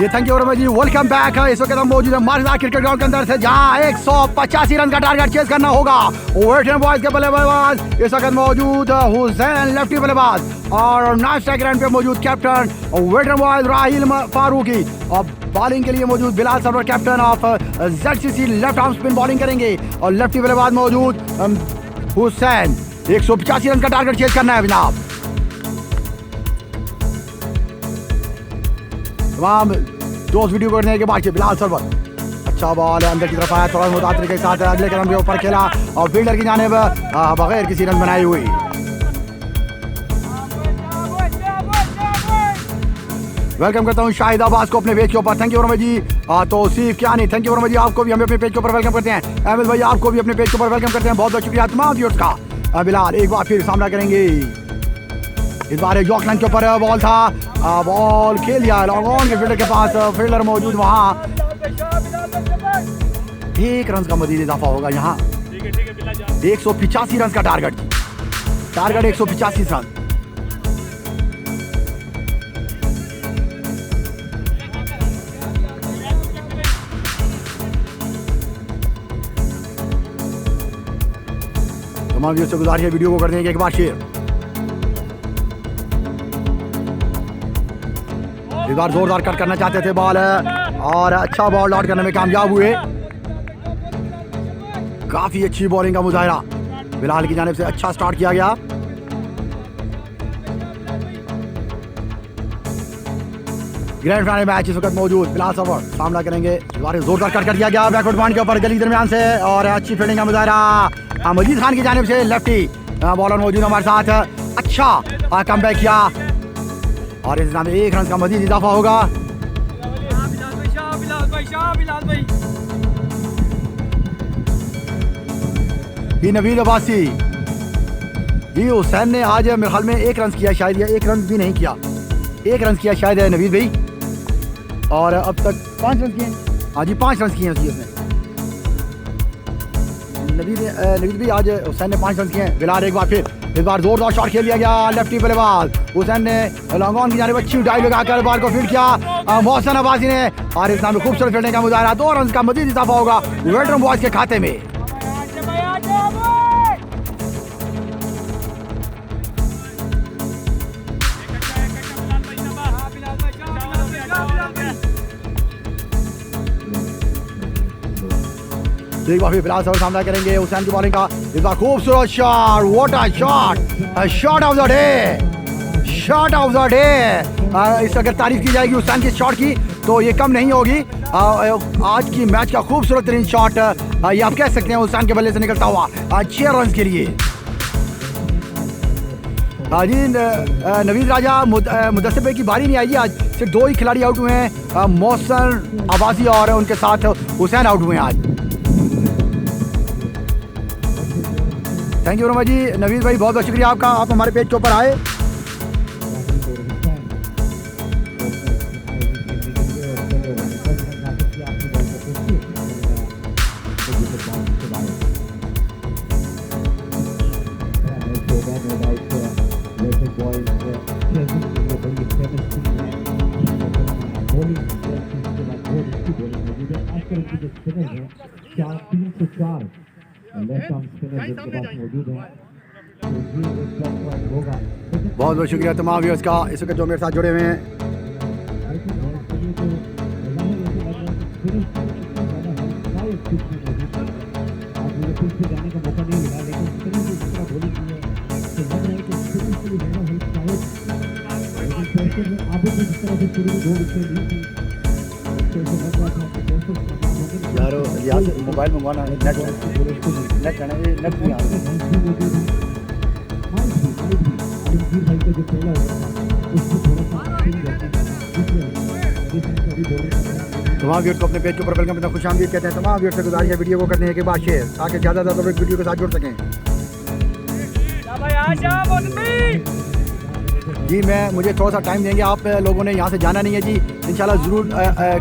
ये thank you ji, welcome back. इस वक्त हम मौजूद है मारदा क्रिकेट ग्राउंड के अंदर से, जहां 185 रन का टारगेट चेस करना होगा। वेटरन बॉयज के बल्लेबाज इस वक्त मौजूद हुसैन लेफ्टी बल्लेबाज, और नाइस स्ट्राइक रन पे मौजूद captain veteran boys Rahil Farooqui, और बॉलिंग के लिए मौजूद Bilal Sarwar captain of ZCC left arm spin bowling करेंगे, और लेफ्टी बल्लेबाज मौजूद हुसैन। 185 रन का टारगेट चेस करना है जनाब। तमाम दोस्त वीडियो करने के बाद बिलाल सरवर, अच्छा बॉल है, अंदर की तरफ आया, थोड़ा मुतासर के साथ अगले क्रम के ऊपर खेला, और फील्डर की जानिब बगैर किसी रन बनाई हुई। वेलकम करता हूँ शाहिद अब्बास को अपने पेज के ऊपर, थैंक यू वर्मा जी। तौसीफ क्या नहीं, थैंक यू वर्मा जी, आपको भी हम अपने पेज के ऊपर वेलकम करते हैं। अहमद भाई आपको भी अपने पेज के ऊपर वेलकम करते हैं, बहुत बहुत शुक्रिया तमाम व्यूअर्स का। बिलाल एक बार फिर सामना करेंगे, इस बार एक जॉक लाइन के ऊपर बॉल था, बॉल खेल दिया लॉन्ग ऑन के फील्डर के पास, फील्डर मौजूद वहां। 1 रन का मजीद इजाफा होगा यहाँ। 185 रन का टारगेट 185 रन। तमाम व्यूअर्स से गुजारिश है वीडियो को कर देंगे एक बार शेयर। इस बार जोरदार कट करना चाहते थे बॉल, और अच्छा बॉल आउट करने में कामयाब हुए। काफी अच्छी बॉलिंग का मुजाहरा बिलाल की जानिब से, अच्छा स्टार्ट किया गया। ग्रैंड फाइनल मैच इस वक्त मौजूद, बिलाल सरवर सामना करेंगे। जोरदार कट कर दिया गया बैकवर्ड पॉइंट के ऊपर गली दरमियान से, और अच्छी फील्डिंग का मुजाहरा मजीद खान की जानिब से, लेफ्टी बॉलर मौजूद हमारे साथ, अच्छा कमबैक किया, और इस में 1 रन का मजीद इजाफा होगा। ये नवीद अब्बासी जी, हुसैन ने आज मेरे ख्याल में 1 रन किया शायद, या 1 रन भी नहीं किया, 1 रन किया शायद है नवीद भाई, और अब तक 5 रन किए। हाँ जी 5 रन किए हैं उसने। नवीद भाई आज हुसैन ने 5 रन किए हैं। बिलाल एक बार फिर, इस बार जोरदार शॉट खेल दिया गया, लेफ्टी बल्लेबाज हुसैन ने लॉन्ग ऑन की जानिब अच्छी डाइव लगाकर बॉल को फील्ड किया मोहसिन अब्बासी ने, और इस नाम में खूबसूरत फील्डिंग का मुजाहरा। 2 रन का मजीद इजाफा होगा वेटरन बॉयज के खाते में। एक बार फिर बिलाल सरवर सामना करेंगे हुसैन की बॉलिंग का। इस बार खूबसूरत shot, what a shot, shot of the day, shot of the day. इस अगर तारीफ की जाएगी हुसैन की शॉट की तो ये कम नहीं होगी। आज की मैच का खूबसूरत तरीन शॉट ये आप कह सकते हैं हुसैन के बल्ले से निकलता हुआ 6 रन के लिए। जी नवीद राजा मुदस्सिर भाई की बारी नहीं आई, आज सिर्फ 2 ही खिलाड़ी आउट हुए हैं, मोहसिन अब्बासी और उनके साथ हुसैन आउट हुए हैं आज। थैंक यू वर्मा जी। नवीद भाई बहुत बहुत शुक्रिया आपका, आप हमारे पेज के ऊपर आए। बहुत बहुत शुक्रिया तमाम व्यूअर्स का इस वक्त जो मेरे साथ जुड़े हुए हैं। यार यहाँ से मोबाइल मंगवाना, नेट नहीं आ रहा। तमाम व्यूअर्स को अपने पेज के ऊपर वेलकम करना, खुशामदीद कहते हैं। तमाम व्यूअर्स से गुजारिश है वीडियो को करने के बाद शेयर, ताकि ज़्यादा से ज़्यादा लोग वीडियो के साथ जुड़ सकें। जी मुझे थोड़ा सा टाइम देंगे, आप लोगों ने यहाँ से जाना नहीं है जी, इंशाल्लाह ज़रूर,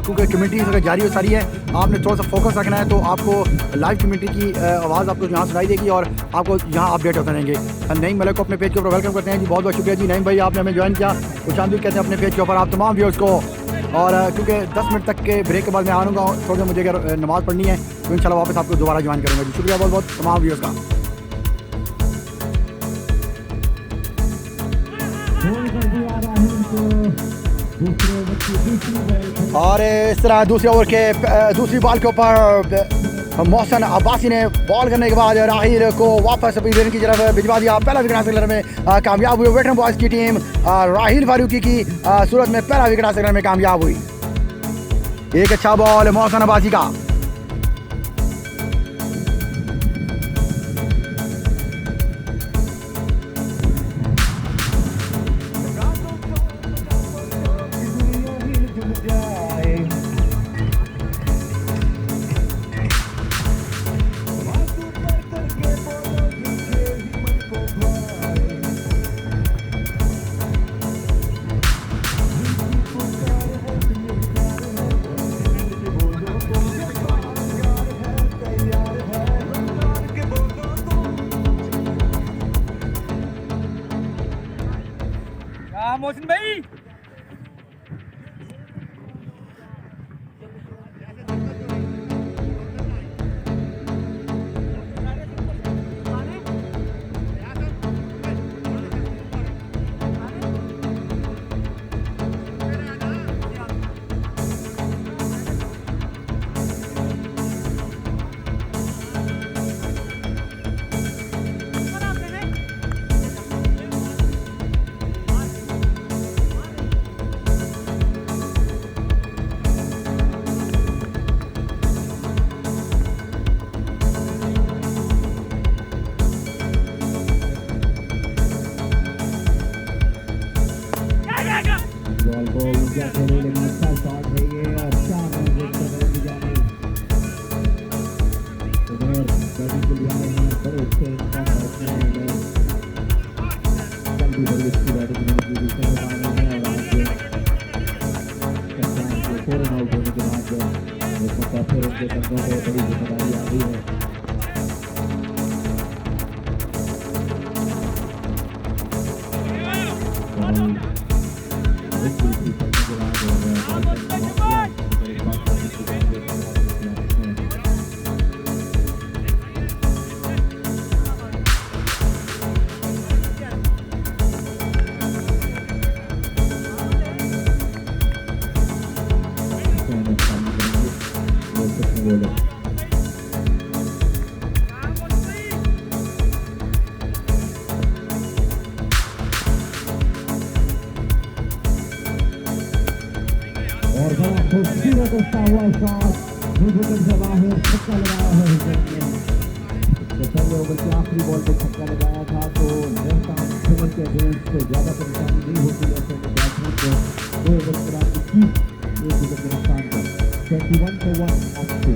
क्योंकि कमेंट्री अगर जारी हो सारी है, आपने थोड़ा सा फोकस रखना है, तो आपको लाइव कमेंट्री की आवाज़ आपको यहाँ सुनाई देगी और आपको यहाँ अपडेट होते रहेंगे। नईम मलिक को अपने पेज के ऊपर वेलकम करते हैं जी, बहुत बहुत शुक्रिया जी नईम भाई, आपने हमें ज्वाइन किया, खुशामदीद कहते हैं अपने पेज के ऊपर आप तमाम व्यूअर्स को। और क्योंकि 10 मिनट तक के ब्रेक के बाद मैं आऊँगा, थोड़ी देर मुझे अगर नमाज़ पढ़नी है तो इंशाल्लाह वापस आपको दोबारा ज्वाइन करूँगा जी। शुक्रिया बहुत बहुत तमाम व्यूअर्स का। और इस तरह दूसरे ओवर के दूसरी बॉल के ऊपर मोहसन अब्बासी ने बॉल करने के बाद राहिल को वापस विकेट की तरफ भिजवा दिया। पहला विकेट हासिल करने में कामयाब हुई वेटरन बॉयज़ की टीम। राहिल फारूकी की सूरत में पहला विकेट हासिल करने में कामयाब हुई। एक अच्छा बॉल मोहसन अब्बासी का। मोहसिन भाई आखिरी बॉल पे छक्का लगाया था तो लेफ्ट आर्म स्पिनर के अगेंस्ट ज्यादा परेशानी नहीं होती है। बैट्समैन को 2 ओवर के बाद 1 विकेट के नुकसान पर 21 for 1 off 2।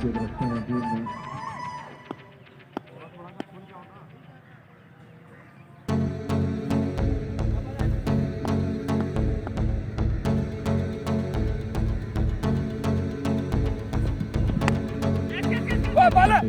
विकेट रखते हैं टीम ने बाला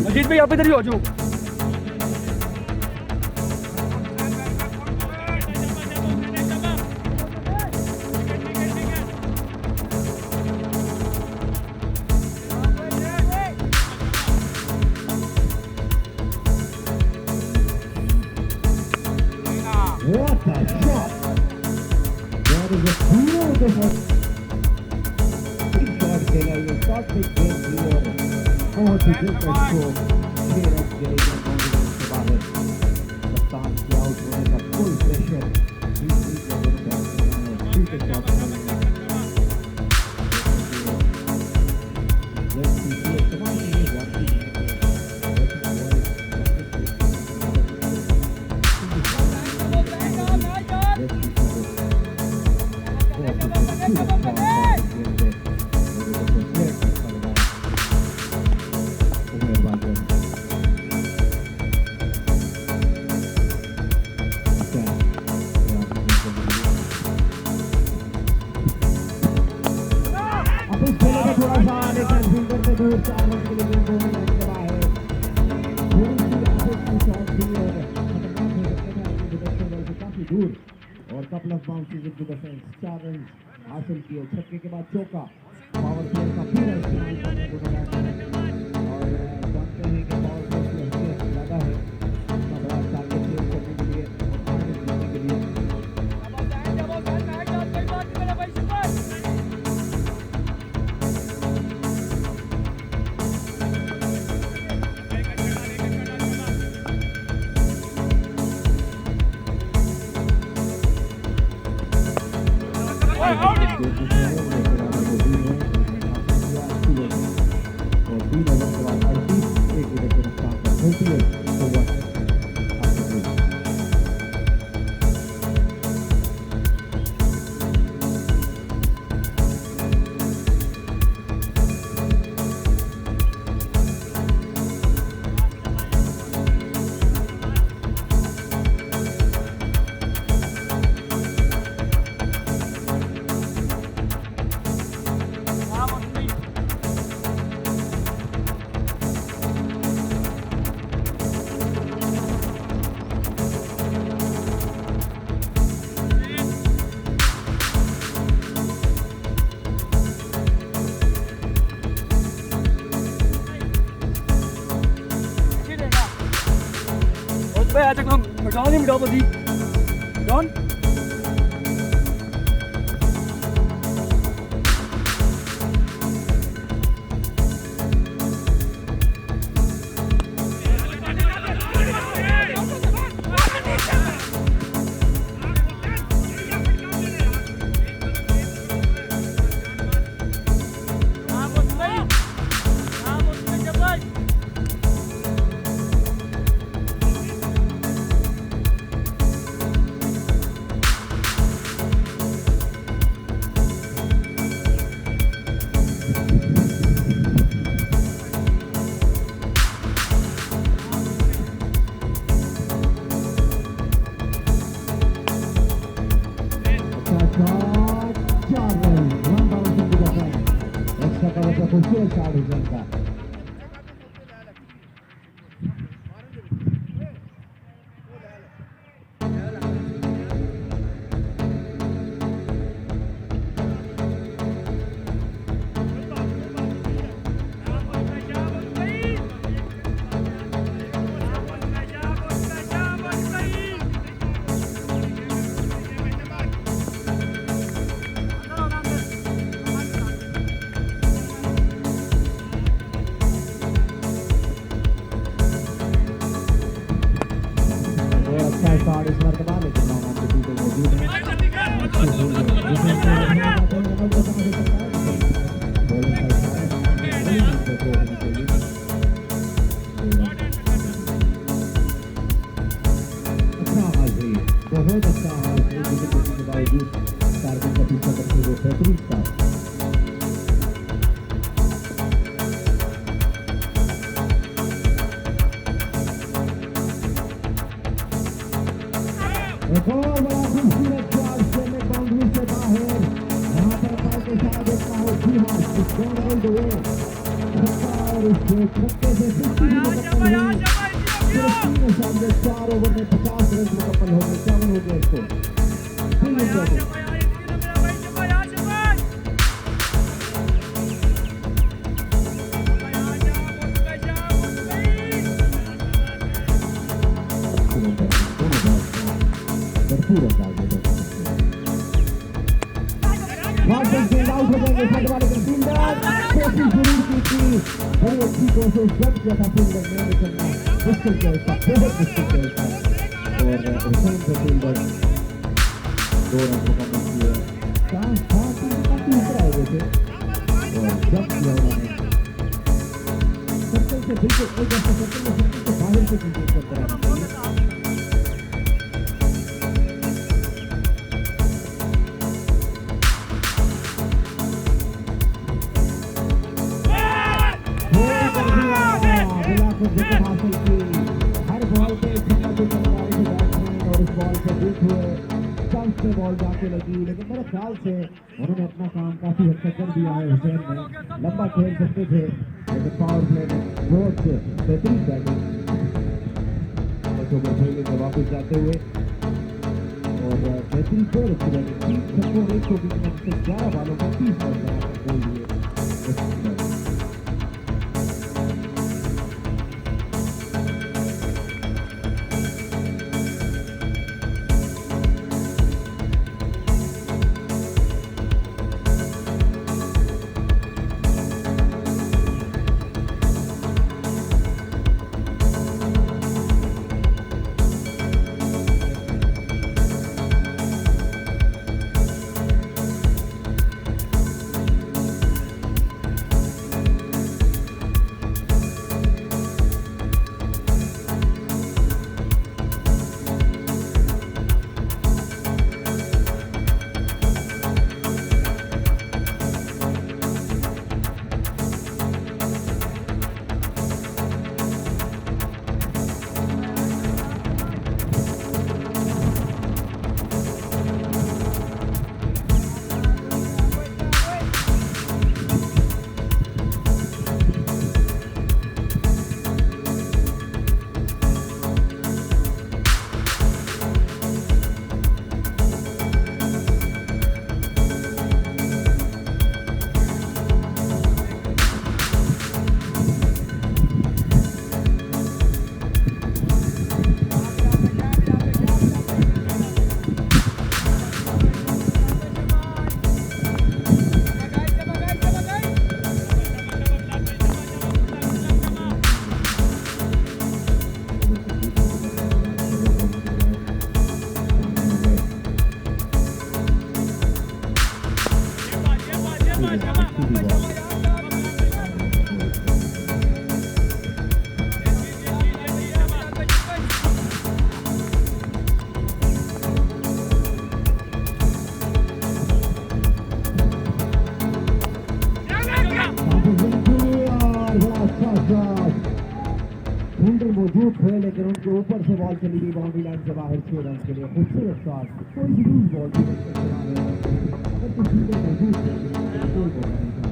मजीद भाई आप इधर ही हो जाओ What a shot! That is a beautiful big shot खेला ये shot big game थी और बहुत ही दिलकश को 6 रन चले गए कॉन्फिडेंस के बाहर कप्तान के आउट होने का फुल प्रेशर दूसरी जगह पे ठीक है शॉट और couple of bounces into the fence 4 run हासिल किए छक्के के बाद चौका पावर प्ले का पूरा इस्तेमाल करने को मिला और जानते हैं कि पावर प्ले की हैसियत ज़्यादा है इतना बड़ा टारगेट चेज करने के लिए और फाइनल जीतने के लिए आज तक मिटाओ नहीं मिटाओ बदी don has gone all the way. और इस छक्के से 50 भी मुकम्मल हुई। सिर्फ 3 अशारिया 4 ओवर में 50 रन मुकम्मल हो गए, 7 हो गए इसको। भरपूर अंदाज में आउट हो जाएंगे फंड वाले के फील्डर कोशिश जरूर की थी, बड़ी अच्छी कोशिश जब किया था फील्डर ने, लेकिन मुश्किल खेल था, बहुत मुश्किल खेल था और हुसैन का फील्डर 2 रन मुकम्मल किए। चांस था कि काफी ऊपर आए हुए थे और जब किया उन्होंने सर्कल से बिल्कुल एक सर्कल से बाहर से क्रिकेट करते रहना चाहिए। हासिल की हर बॉल पे छक्का जो चमकाए थे बैट्समैन और उस बॉल पे बीट हुए स्टंप पे बॉल जाके लगी, लेकिन मेरे ख्याल से उन्होंने अपना काम काफी हद तक कर दिया है। हुसैन ने लंबा खेल सकते थे लेकिन पावर प्ले में बहुत बेहतरीन बैटिंग ओवर खेलने से वापस जाते हुए और बेहतरीन स्कोर उसकी बैटिंग 3 छक्कों 120 में से 11 बालों में 30 रन बोल दिए। मौजूद थे लेकिन उनके ऊपर से बॉल चली गई बाउंड्री लाइन से बाहर 6 रन के लिए। खूबसूरत शॉट, कोई भी बॉल भी नहीं चला है, अगर कुछ फील्डर मौजूद थे कोई बॉल नहीं था।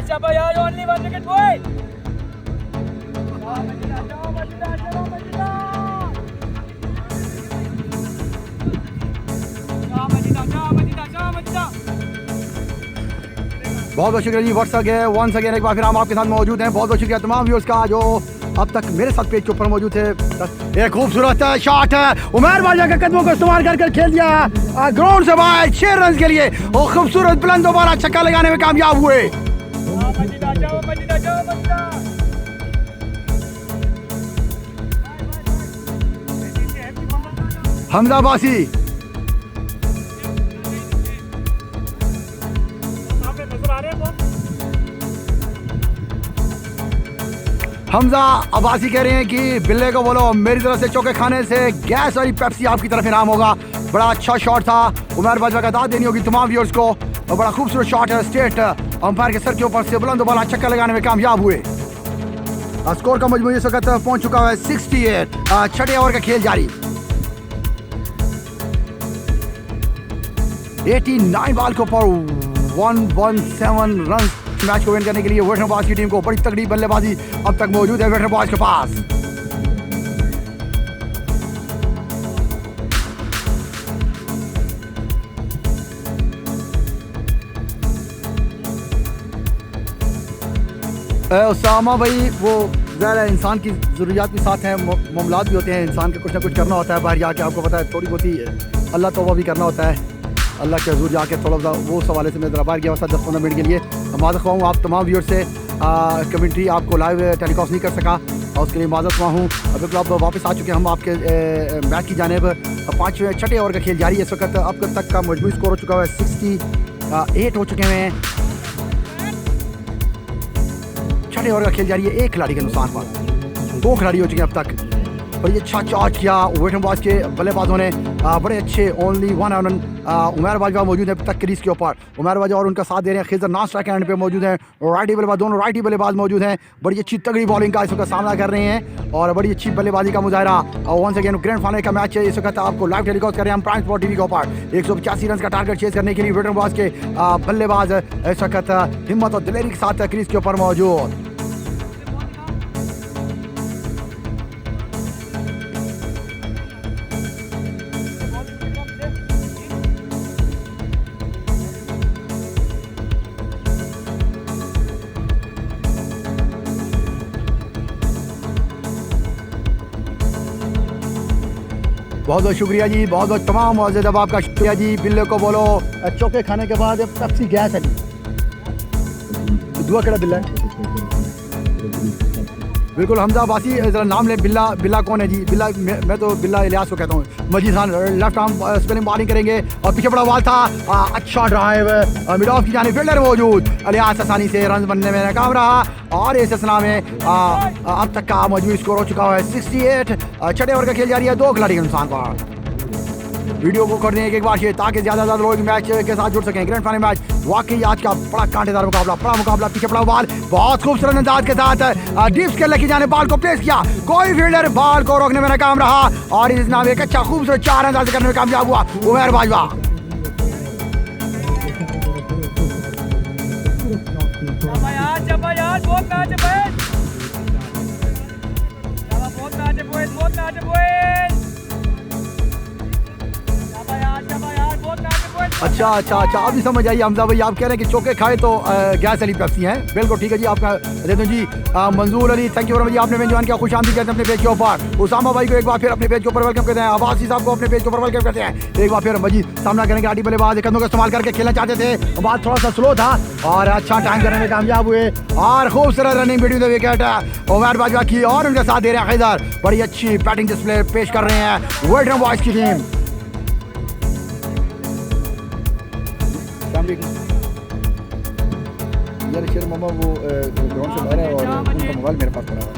Shabayar, only 1 wicket, boy. बहुत बहुत शुक्रिया जी वंस अगेन एक बार फिर हम आपके साथ मौजूद हैं। बहुत बहुत शुक्रिया तमाम व्यूअर्स का जो अब तक मेरे साथ पेज के ऊपर मौजूद थे। एक खूबसूरत शॉट है, उमर बाजा के कदमों को इस्तेमाल कर खेल दिया ग्राउंड से बाहर 6 रन के लिए और खूबसूरत बुलंद दोबारा छक्का लगाने में कामयाब हुए। हमजा बासी हमजा अब्बासी कह रहे हैं कि बिल्ले को बोलो मेरी तरफ से चौके खाने से गैस वाली पेप्सी आपकी तरफ इनाम होगा। बड़ा अच्छा शॉट था, उमर बाजवा का दाद देनी होगी तमाम व्यूअर्स को और बड़ा खूबसूरत शॉट है। स्टेट अंपायर के सर के ऊपर से बुलंद बाला छक्का लगाने में कामयाब हुए। स्कोर का मजमू इस वक्त पहुंच चुका है 68। छठे ओवर का खेल जारी। 89 बॉल के ऊपर 117 रन मैच को विन करने के लिए वेटरन बॉयज की टीम को बड़ी तगड़ी बल्लेबाजी अब तक मौजूद है वेटरन बॉयज के पास। उसामा भाई वो ज़रा इंसान की ज़रूरियात भी साथ हैं, मामलात भी होते हैं, इंसान के कुछ ना कुछ करना होता है बाहर जाके। आपको पता है थोड़ी बहुत ही अल्लाह तौबा भी करना होता है। अल्लाह के हजूर जाके थोड़ा सा वो सवाले से मैं ज़रा बाहर गया था 10-15 मिनट के लिए। माज़रत ख्वाह हूँ आप तमाम व्यूअर से, कमेंट्री आपको लाइव टेलीकास्ट नहीं कर सका और उसके लिए माज़रत ख्वाह हूँ। बिल्कुल अब वापस आ चुके हैं हम आपके मैच की जानिब। 6ठे ओवर का खेल जारी है इस वक्त। अब तक का मजमूई स्कोर हो चुका है 68 हो चुके हैं। 6ठे ओवर का खेल जारी है, एक खिलाड़ी के नुकसान पर 2 खिलाड़ी हो चुके हैं अब तक। बड़ी अच्छा चार्ज किया वेटरन बॉयज के बल्लेबाजों ने, बड़े अच्छे ओनली 1 रन। उमर बाजवा मौजूद है अब तक क्रीज के ऊपर। उमर बाजवा और उनका साथ दे रहे हैं खिजर नॉन स्ट्राइक एंड पे मौजूद हैं। राइटी बल्लेबाज दोनों राइटी बल्लेबाज मौजूद हैं। बड़ी अच्छी तगड़ी बॉलिंग का इस वक्त सामना कर रहे हैं और बड़ी अच्छी बल्लेबाजी का मुजाहरा। वंस अगेन ग्रैंड फाइनल का मैच है इस वक्त आपको लाइव टेलीकास्ट कर रहे हैं हम प्राइम स्पोर्ट टीवी के ऊपर। 185 रन का टारगेट चेज करने के लिए वेटरन बॉयज के बल्लेबाज इस वक्त हिम्मत और दिलेरी के साथ क्रीज के ऊपर मौजूद। बहुत बहुत शुक्रिया जी, बहुत बहुत तमाम मौजूद अब आपका शुक्रिया जी। बिल्ले को बोलो चौके खाने के बाद पेप्सी गैस है जी। दुआ कड़ा बिल्ला है बिल्कुल। हमजा अब्बासी जरा नाम ले। बिल्ला कौन है जी? बिल्ला मैं तो बिल्ला इलियास को कहता हूँ। Majid Khan left arm spinning bowling करेंगे और पीछे बड़ा बॉल था। अच्छा ड्राइव मिड ऑफ की जाने फील्डर मौजूद। इलियास आसानी से रन बनने में नाकाम रहा और इस सिलसिला में अब तक का मजमूई स्कोर हो चुका है 68। 6ठे ओवर का खेल जारी है, 2 खिलाड़ी के नुकसान पर। वीडियो को कर दें एक बार से ताकि ज़्यादा से ज़्यादा लोग मैच के साथ जुड़ सकें। ग्रैंड फाइनल मैच वाकई आज का बड़ा कांटेदार मुकाबला, बड़ा मुकाबला। पीछे पड़ा बॉल बहुत खूबसूरत अंदाज के साथ डीप के लेके जाने बॉल को प्लेस किया। कोई फील्डर बॉल को रोकने में नाकाम रहा और इस नाम एक अच्छा खूबसूरत 4 अंदाज करने में कामयाब हुआ उमर बाजवा। अच्छा अच्छा अच्छा, अभी समझ आई हमजा भाई, आप कह रहे हैं कि चौके खाए तो गैस वाली पेप्सी हैं। बिल्कुल ठीक है जी, आपका दे दूं जी। Manzoor Ali, thank you very much जी, आपने मेजबान किया, खुश आमदीद कहते हैं अपने पेज के ऊपर। उसामा भाई को एक बार फिर अपने पेज के ऊपर वेलकम करते हैं। अब्बासी साहब को अपने पेज के ऊपर वेलकम करते हैं एक बार फिर। मजीद सामना करेंगे, आटी बल्लेबाज कदमों का इस्तेमाल करके खेलना चाहते थे, बात थोड़ा सा स्लो था और अच्छा टाइम करने में कामयाब हुए और खूबसूरत running between the wicket Umar Bajwa की, और उनके साथ दे रहे हैं खैदर। बड़ी अच्छी बैटिंग डिस्प्ले पेश कर रहे हैं वेटरन बॉयज की टीम। यार शेर मामा वो ग्राउंड से बाहर है और उनका मोबाइल मेरे पास पड़ा है।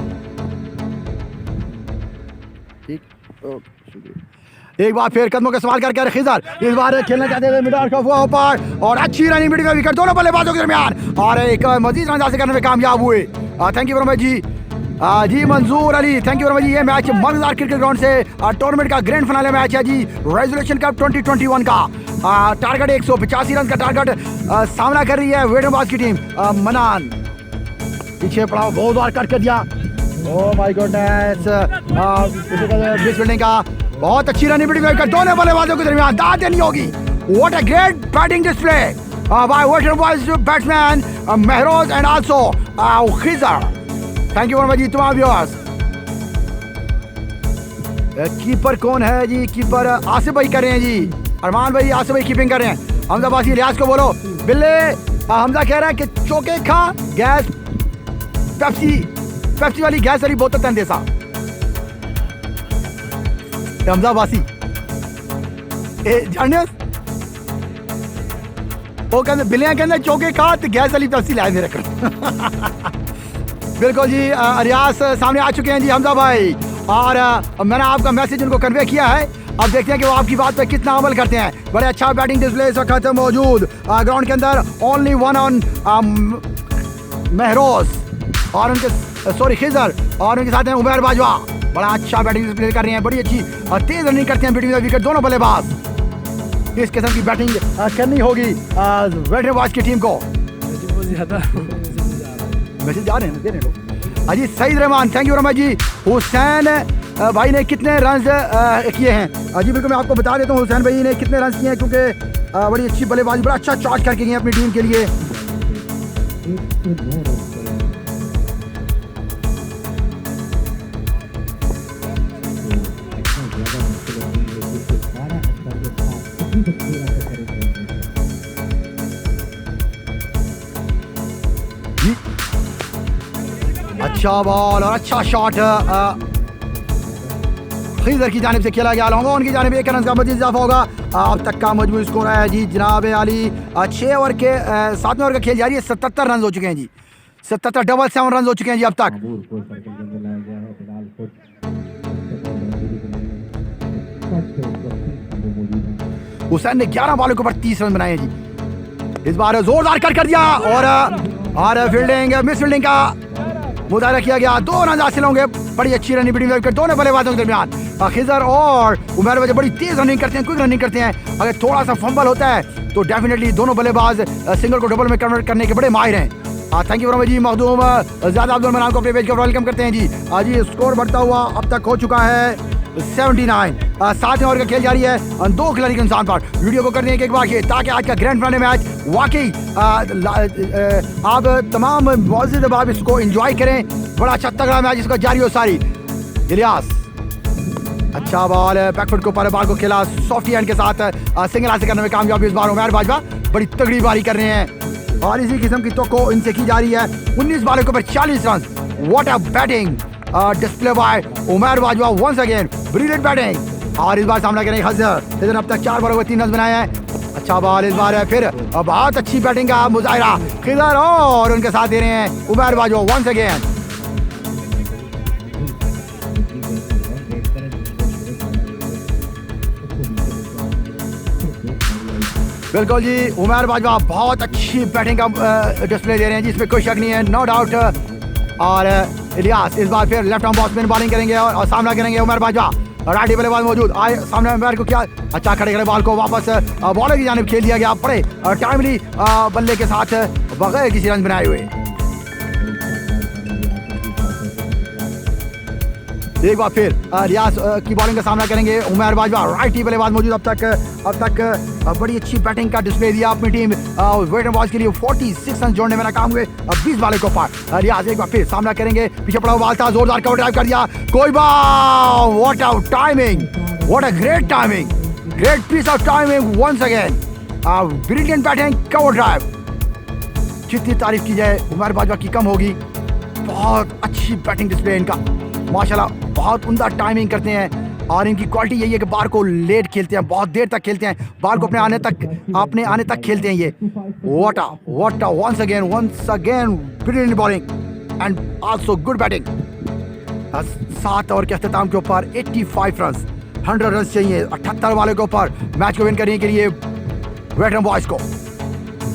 ठीक, ओके शुक्रिया। एक बार फिर कदमों का सवाल करके खिजर इस बार खेलना चाहते थे, मिड ऑफ हुआ ऊपर और अच्छी रनिंग मिड विकेट दोनों बल्लेबाजों के दरमियान और एक मजीद रन हासिल करने में कामयाब हुए। थैंक यू वेरी मच जी। जी Manzoor Ali, thank you very much जी। ये मैच मजेदार क्रिकेट ग्राउंड से टूर्नामेंट का ग्रैंड फाइनल मैच है जी, रेजोल्यूशन कप 2021 का। टारगेट 185 रन का टारगेट सामना कर रही है वेटरन बॉयज की टीम। मनान पीछे पड़ा, बहुत बार कट कर दिया। ओह माय गॉडनेस, बीच फील्डिंग का बहुत अच्छी रनिंग विकेट दोनों बल्लेबाजों के दरमियान, दाद नहीं होगी। What a great batting display by veteran boys batsman Mehroz and also Khizar. Thank you very much जी तमाम व्यूअर्स। कीपर कौन है जी? कीपर आसिफ भाई कर रहे हैं जी, अरमान भाई आसिफ भाई कीपिंग कर रहे हैं। हमजा बासी रियाज को बोलो बिल्ले। हमजा कह रहा है कि चौके खा गैस पेप्सी वाली गैस वाली बोतल तन देसा। हमजा बासी जाने वो कहते बिल्लियां कहते चौके खा तो गैस वाली पेप्सी लाए मेरे को। बिल्कुल जी, रियाज सामने आ चुके हैं जी हमजा भाई, और मैंने आपका मैसेज उनको कन्वे किया है। अब देखते हैं कि वो आपकी बात पे कितना अमल करते हैं। बड़े अच्छा बैटिंग डिस्प्ले इस वक्त मौजूद ग्राउंड के अंदर, ओनली वन ऑन महरोज और उनके खिजर और उनके साथ हैं उमर बाजवा। बड़ा अच्छा बैटिंग डिस्प्ले कर रहे हैं, बड़ी अच्छी और तेज रनिंग करते हैं बिटवीन द विकेट दोनों बल्लेबाज। इस किस्म की बैटिंग करनी होगी वेटरन बॉयज की टीम को। मैसेज जा रहे हैं, दे रहे हैं। अजी Saeed Rehman, thank you very much जी। हुसैन भाई ने कितने रन किए हैं? अजी बिल्कुल मैं आपको बता देता हूँ हुसैन भाई ने कितने रन किए हैं, क्योंकि बड़ी अच्छी बल्लेबाजी, बड़ा अच्छा चार्ज करके गए अपनी टीम के लिए। अच्छा बॉल और अच्छा शॉट खिजर की जानिब से खेला गया। लॉन्गॉन की जानिब 1 रन का मजीद इजाफा होगा। अब तक का मजबूत स्कोर है जी जनाब अली। 6 ओवर के 7वें ओवर का खेल जारी है, 77 रन हो चुके हैं जी, 77 रन हो चुके हैं जी अब तक। हुसैन ने 11 बॉलों के ऊपर 30 रन बनाए हैं जी। इस बार जोरदार कर दिया और फील्डिंग मिस फील्डिंग का मुजाहरा किया गया। 2 रन हासिल होंगे। बड़ी अच्छी रनिंग बिटवीन विकेट दोनों बल्लेबाजों के दरमियान। खिजर और उमर वजह बड़ी तेज रनिंग करते हैं, क्विक रनिंग करते हैं। अगर थोड़ा सा फंबल होता है तो डेफिनेटली दोनों बल्लेबाज सिंगल को डबल में कन्वर्ट करने के बड़े माहिर हैं। थैंक यू वेरी मच जी। मखदूम ज़्यादा अब्दुल मनान को अपने पेज पर वेलकम करते हैं जी। जी स्कोर बढ़ता हुआ अब तक हो चुका है 79। 7वें ओवर का खेल जारी है, 2 खिलाड़ी के नुकसान पर। वीडियो को करने एक बार ये, ताकि आज का ग्रैंड फाइनल मैच वाकई आप तमाम मौजूद अब इसको एंजॉय करें। बड़ा अच्छा तगड़ा मैच इसका जारी हो सारी। इलियास अच्छा बॉल बैकफुट के ऊपर बॉल को खेला, सॉफ्टी हैंड के साथ सिंगल हासिल करने में कामयाब इस बार उमर बाजवा। बड़ी तगड़ी बारी कर रहे हैं और इसी किस्म की तो इनसे की जा रही है। 19 बॉलों के ऊपर 40 run. What a batting display by Umar Bajwa once again, brilliant batting. और इस बार सामना करेंगे खिजर। इधर अब तक 4 बॉलों में 3 रन बनाए हैं। अच्छा बॉल इस बार है, फिर बहुत अच्छी बैटिंग का मुजाहिरा खिजर और उनके साथ दे रहे हैं उमर बाजवा वंस अगेन। बिल्कुल जी, उमर बाजवा बहुत अच्छी बैटिंग का डिस्प्ले दे रहे हैं जी, इसमें कोई शक नहीं है, नो डाउट। और इलियास इस बार फिर लेफ्ट आर्म बॉक्स में बॉलिंग करेंगे और सामना करेंगे उमर बाजवा। राइट बल्लेबाज मौजूद आए सामने उमर को, क्या अच्छा खड़े बॉल को वापस बॉलर की जानिब खेल दिया गया, बड़े टाइमली बल्ले के साथ बगैर किसी रन बनाए हुए। एक बार फिर रियाज की बॉलिंग का सामना करेंगे उमर बाजवा। राइटी बल्लेबाज मौजूद अब तक बड़ी अच्छी बैटिंग का डिस्प्ले दिया अपनी टीम वेट एंड बॉल्स के लिए 46 रन जोड़ने में नाकाम हुए। 20 बालों के ऊपर रियाज एक बार फिर सामना करेंगे। पीछे पड़ा हुआ बॉल था, जोरदार कवर ड्राइव कर दिया, कोई ball, what a timing, what a great timing, great piece of timing once again, brilliant batting, cover drive. जितनी तारीफ की जाए उमर बाजवा की कम होगी। बहुत अच्छी बैटिंग डिस्प्ले इनका माशाल्लाह, बहुत उम्दा टाइमिंग करते हैं और इनकी क्वालिटी यही है कि बाल को लेट खेलते हैं, बहुत देर तक खेलते हैं, बाल को अपने आने तक खेलते हैं ये। What a once again brilliant bowling and also good batting. 7 over के अख्ताम के ऊपर 85 रन, 100 रन चाहिए 78 वाले के ऊपर मैच को विन करने के लिए वेटरन बॉयज को।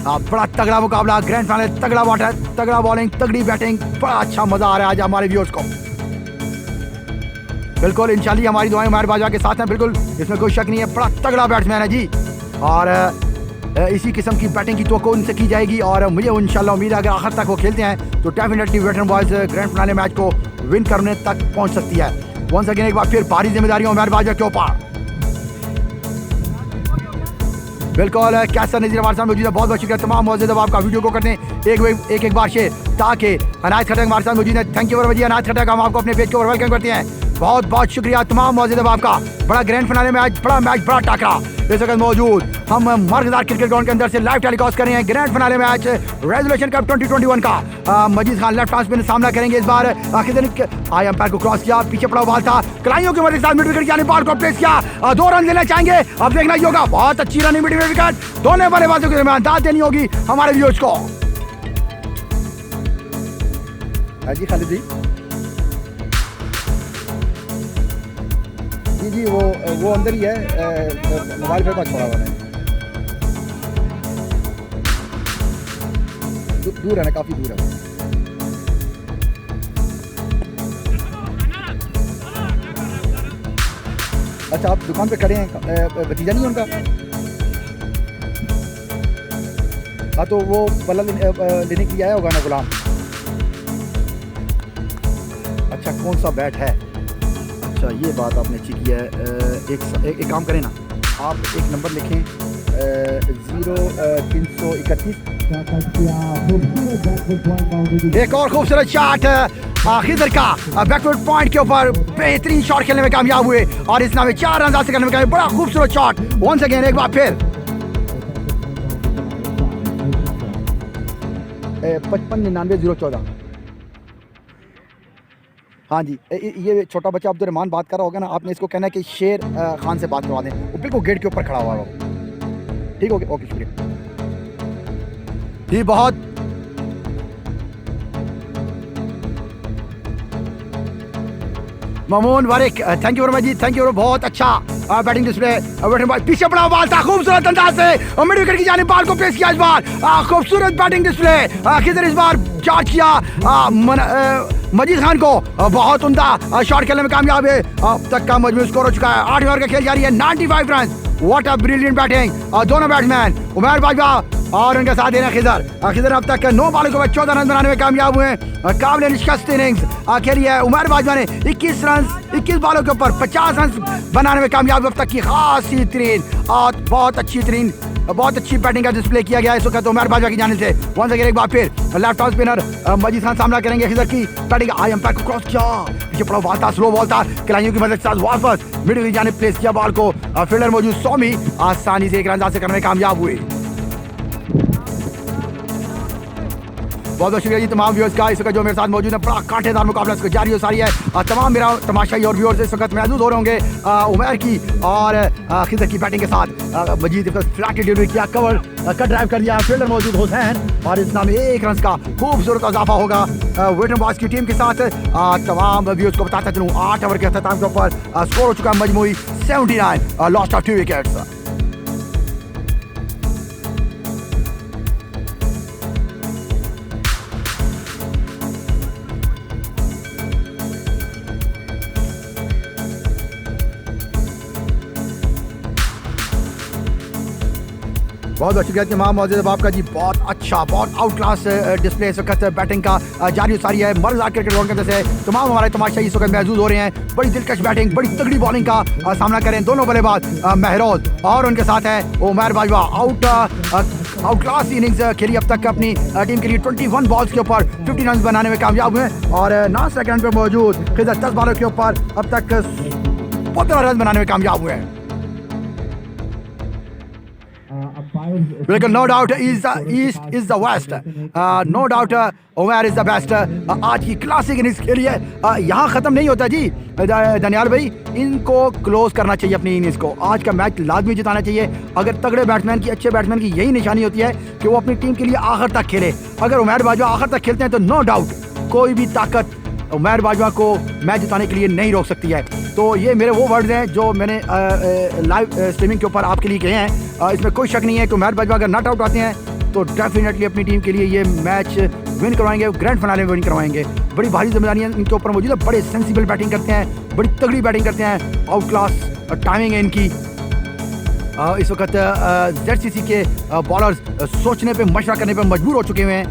बड़ा तगड़ा मुकाबला, ग्रैंड फाइनल, तगड़ा बैटर, तगड़ा बॉलिंग, तगड़ी बैटिंग, बड़ा अच्छा मजा आ रहा है आज हमारे व्यूअर्स को। बिल्कुल इंशाल्लाह हमारी दुआएं उमर बाजवा के साथ हैं, बिल्कुल इसमें कोई शक नहीं है। बड़ा तगड़ा बैट्समैन है जी और इसी किस्म की बैटिंग की तवक्को उनसे की जाएगी और मुझे इंशाल्लाह उम्मीद है अगर आखिर तक वो खेलते हैं तो definitely veteran boys grand final match को विन करने तक पहुंच सकती है। वंस अगेन एक बार फिर भारी जिम्मेदारी उमर बाजवा के ऊपर। बिल्कुल कैसर नजीर हमारे साथ मौजूद है, बहुत बहुत शुक्रिया तमाम मौजूद है आपका वीडियो को करते हैं एक बार शेयर ताकि अनाज खटक हमारे साथ मौजूद है। थैंक यू वेरी मच अनाज खटक, हम आपको अपने पेज को वेलकम करते हैं। बहुत बहुत शुक्रिया तमाम मौजूद है आपका। बड़ा ग्रैंड फिनाले मैच, बड़ा टाकरा इस वक्त मौजूद। हम मर्गदार क्रिकेट ग्राउंड के अंदर से लाइव टेलीकास्ट कर रहे हैं grand finale match resolution cup 2021 का। मजीद खान लेफ्ट हाथ में सामना करेंगे इस बार। आखिर आई अंपायर को क्रॉस किया, पीछे पड़ा बॉल था, कलाइयों की मदद के साथ मिड विकेट यानी बॉल को प्लेस किया, 2 रन लेना चाहेंगे। अब देखना ही होगा, बहुत अच्छी रनिंग मिड विकेट, दोनों बल्लेबाजों के दरमियान दाद देनी होगी हमारे व्यूअर्स को। जी खालिद जी वो अंदर ही है, मोबाइल पे पास छोड़ा हुआ है, दूर है ना, काफी दूर है। अच्छा आप दुकान पे खड़े हैं, भतीजा नहीं उनका? हाँ तो वो बल्ला लेने के लिए आया होगा ना गुलाम। अच्छा कौन सा बैट है? अच्छा ये बात आपने अच्छी की है। एक काम करें ना, आप एक नंबर लिखें 0331। एक और खूबसूरत शॉट खिजर का बैकवर्ड पॉइंट के ऊपर बेहतरीन शॉट खेलने में कामयाब हुए और इस नाम में 4 रन हासिल करने में कामयाब। बड़ा खूबसूरत शॉट वंस अगेन एक बार फिर। 5599-014। हाँ जी, ये छोटा बच्चा अब्दुर्रहमान बात कर रहा होगा ना, आपने इसको कहना है कि शेर खान से बात करवा दें, वो बिल्कुल गेट के ऊपर खड़ा हुआ है। ठीक हो गया, ओके शुक्रिया जी। बहुत Mamoon Warik, thank you very much जी, थैंक यू। बहुत अच्छा बैटिंग डिस्प्ले, पीछे पड़ा बॉल था, खूबसूरत अंदाज से मिड विकेट की जानिब बॉल को पेश किया इस बार। खूबसूरत बैटिंग डिस्प्ले, किधर इस बार चार्ज किया मजीद खान को, बहुत उम्दा शॉट खेलने में कामयाब है। अब तक का मजमू स्कोर हो चुका है, 8 ओवर का खेल जारी है, 95 run. What a brilliant batting, दोनों बैट्समैन उमर बाजवा और उनके साथ देना खिजर अब तक 9 बॉलों के बाद 14 रन बनाने में कामयाब हुए। काबिल निष्कस्त इनिंग्स खेली है उमर बाजवा ने, 21 रन 21 बॉलों के ऊपर 50 रन बनाने में कामयाब। अब तक की खासी तरीन और बहुत अच्छी बैटिंग का डिस्प्ले किया गया इस वक्त उमर बाजवा की जानिब से। वंस अगेन एक बार फिर लेफ्ट हाथ स्पिनर मजीद खान सामना करेंगे खिजर की बैटिंग। आई अंपायर को क्रॉस किया, पीछे पड़ा बॉल था, स्लो बॉल था, खिलाड़ियों की मदद के साथ वापस मिडिल की जानिब प्लेस किया बॉल को। फील्डर मौजूद सौमी आसानी से 1 रन हासिल करने में कामयाब हुए। बहुत बहुत शुक्रिया जी तमाम व्यूअर्स का इस वक्त जो मेरे साथ मौजूद है। बड़ा कांटेदार मुकाबला इसको जारी हो सारी है। तमाम मेरा तमाशाई और व्यूअर्स इस वक्त महसूस हो रहे होंगे उमर की और खिजर की बैटिंग के साथ। मजीद फ्लैट डिलीवरी किया, कवर कट ड्राइव कर दिया, फील्डर मौजूद हुसैन और इस नाम 1 रन का खूबसूरत इजाफा होगा वेटरन बॉयज की टीम के साथ। तमाम व्यूअर्स को बताता चलूँ 8 ओवर के अख्ताम के ऊपर स्कोर हो चुका है मजमूई 79, लॉस्ट ऑफ 2 विकेट्स। बहुत बहुत शुक्रिया तमाम मौजूद आपका जी। बहुत अच्छा, बहुत आउट क्लास डिस्प्ले इस वक्त बैटिंग का जारी सारी है। मर्ज क्रिकेट ग्राउंड के अंदर से तमाम हमारे तमाशाई इस वक्त मौजूद हो रहे हैं। बड़ी दिलकश बैटिंग, बड़ी तगड़ी बॉलिंग का सामना करें दोनों बल्लेबाज महरोज और उनके साथ है Umar Bajwa. Outclass innings खेली अब तक अपनी टीम के लिए। 21 बॉल्स के ऊपर 50 रन बनाने में कामयाब हुए और 9 सेकंड पे मौजूद खिदर 10 बॉलों के ऊपर अब तक 15 रन बनाने में कामयाब हुए हैं। बिल्कुल, no doubt east is the west, no doubt Umar is the best. आज की क्लासिक इनिंग्स खेली है, यहाँ ख़त्म नहीं होता जी दनियाल भाई। इनको क्लोज करना चाहिए अपनी इनिंग्स को। आज का मैच लाजमी जिताना चाहिए। अगर तगड़े बैट्समैन की, अच्छे बैट्समैन की यही निशानी होती है कि वो अपनी टीम के लिए आखिर तक खेले। अगर उमर बाजवा आखिर तक खेलते हैं तो नो डाउट कोई भी ताकत उमर बाजवा को मैच जिताने के लिए नहीं रोक सकती है। तो ये मेरे वो वर्ड्स हैं जो मैंने लाइव स्ट्रीमिंग के ऊपर आपके लिए कहे हैं। इसमें कोई शक नहीं है कि उमर बाजवा अगर नॉट आउट आते हैं तो डेफिनेटली अपनी टीम के लिए ये मैच विन करवाएंगे, ग्रैंड फिनाले में विन करवाएंगे। बड़ी भारी जिम्मेदारी है इनके ऊपर मौजूद है। बड़े सेंसिबल बैटिंग करते हैं, बड़ी तगड़ी बैटिंग करते हैं, आउट क्लास टाइमिंग है इनकी। इस वक्त ZCC के बॉलर्स सोचने पे, मशवरा करने पे मजबूर हो चुके हुए हैं।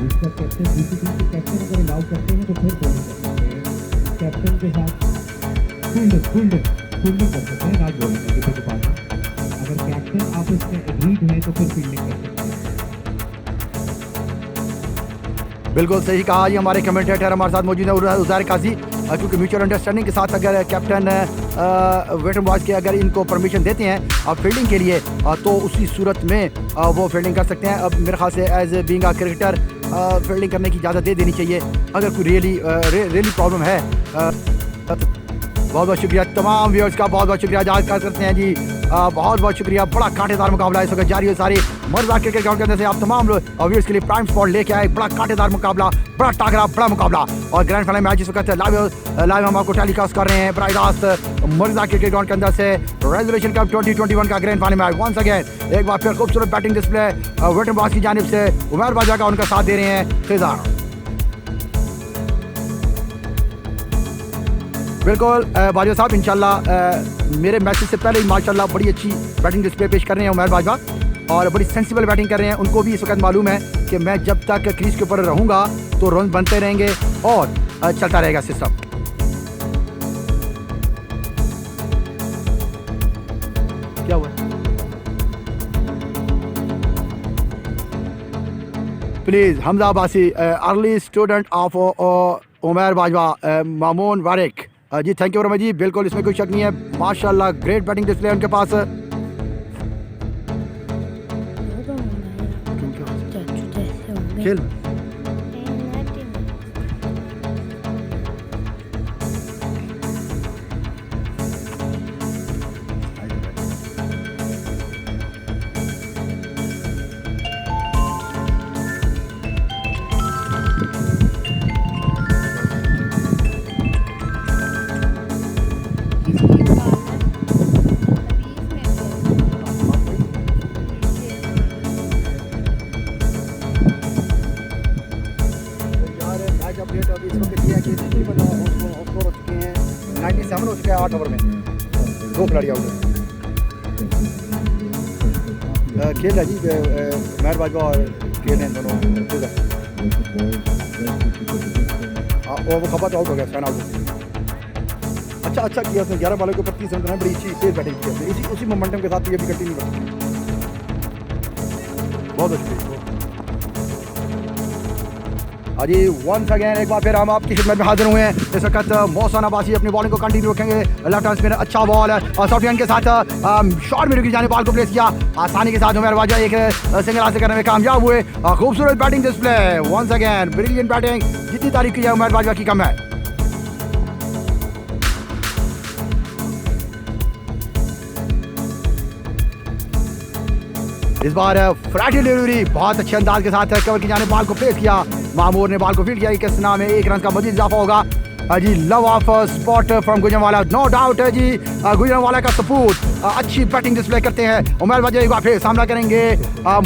दूसरा कैप्टन, दूसरी टीम के कैप्टन अगर अलाउ करते हैं तो फिर बॉलिंग कर सकते हैं। कैप्टन के साथ फील्डिंग कर सकते हैं, नॉट बॉलिंग किसी के पास। अगर कैप्टन आपस में एग्रीड है तो फिर फील्डिंग कर सकते हैं। बिल्कुल सही कहा। ये हमारे कमेंटेटर हमारे साथ मौजूद है उज़ैर काजी। क्योंकि म्यूचुअल अंडरस्टैंडिंग के साथ अगर कैप्टन वेटरन बॉयज़ के अगर इनको परमिशन देते हैं फील्डिंग के लिए तो उसी सूरत में वो फील्डिंग कर सकते हैं। अब मेरे ख्याल से as a being a cricketer fielding करने की इजाज़त दे देनी चाहिए अगर कोई रियली प्रॉब्लम है। बहुत बहुत शुक्रिया तमाम व्यूअर्स का, बहुत बहुत शुक्रिया जाहिर करते हैं जी। बहुत बहुत शुक्रिया। बड़ा कांटेदार मुकाबला इस वक्त जारी है सारी मर्जा क्रिकेट ग्राउंड के अंदर से। आप तमाम व्यूअर्स के लिए प्राइम स्पॉट लेके आए। बड़ा कांटेदार मुकाबला, बड़ा टाकरा, बड़ा मुकाबला और ग्रैंड फाइनल मैच इस वक्त लाइव हम आपको टेलीकास्ट कर रहे हैं बराह रास्त मर्जा क्रिकेट ग्राउंड के अंदर से। रेजोल्यूशन कप 2021 का grand final match once again एक बार फिर खूबसूरत बैटिंग डिस्प्ले वेटरन बॉयज़ की जानिब से उमर बाजवा का उनका साथ दे रहे हैं खिज़र। बिल्कुल बाजवा साहब, इंशाल्लाह मेरे मैसेज से पहले ही माशाल्लाह बड़ी अच्छी बैटिंग डिस्प्ले पेश कर रहे हैं उमर बाजवा और बड़ी सेंसिबल बैटिंग कर रहे हैं। उनको भी इस वक्त मालूम है कि मैं जब तक क्रीज के ऊपर रहूँगा तो रन बनते रहेंगे और चलता रहेगा सिस्टम। क्या हुआ? Please Hamza Abbasi, early student of Umar Bajwa, Mamoon Warik ji, thank you very much जी। बिल्कुल इसमें कोई शक नहीं है, माशाल्लाह ग्रेट बैटिंग डिस्प्ले उनके पास। खेल हो चुका है 8 ओवर में 2 खिलाड़ी आउट हैं। खेल है जी उमर बाजवा और खेल हैं दोनों। वो खबर आउट हो गया, फैन आउट। अच्छा किया उसने 11 बॉलों के ऊपर 30 रन बनाए। बड़ी अच्छी तेज बैटिंग की उसी मोमेंटम के साथ ये भी कंटिन्यू कर सकते हैं। बहुत अच्छी जी। वंस अगेन एक बार फिर हम आपकी खिदमत में हाजिर हुए हैं। इस वक्त मोहसिन अब्बासी अपनी बॉलिंग को कंटिन्यू रखेंगे। लेफ्ट हैंड स्पिनर, अच्छा बॉल है और सॉफ्ट हैंड के साथ शॉर्ट में रुकी जाने बॉल को प्लेस किया आसानी के साथ। उमर बाजवा एक सिंगल हासिल करने में कामयाब हुए। खूबसूरत batting display once again, brilliant batting. जितनी तारीफ की है उमर बाजवा की कम है। इस बार फ्लैट डिलीवरी बहुत अच्छे अंदाज के साथ कवर की जाने बॉल को प्लेस किया। मामूर ने बॉल को फील्ड किया। किस नाम है 1 रन का मजीद इजाफा होगा जी love of spot from Gujranwala, no doubt है जी गुजरांवाला का सपूत अच्छी बैटिंग डिस्प्ले करते हैं। उमर बाजवा एक बार फिर सामना करेंगे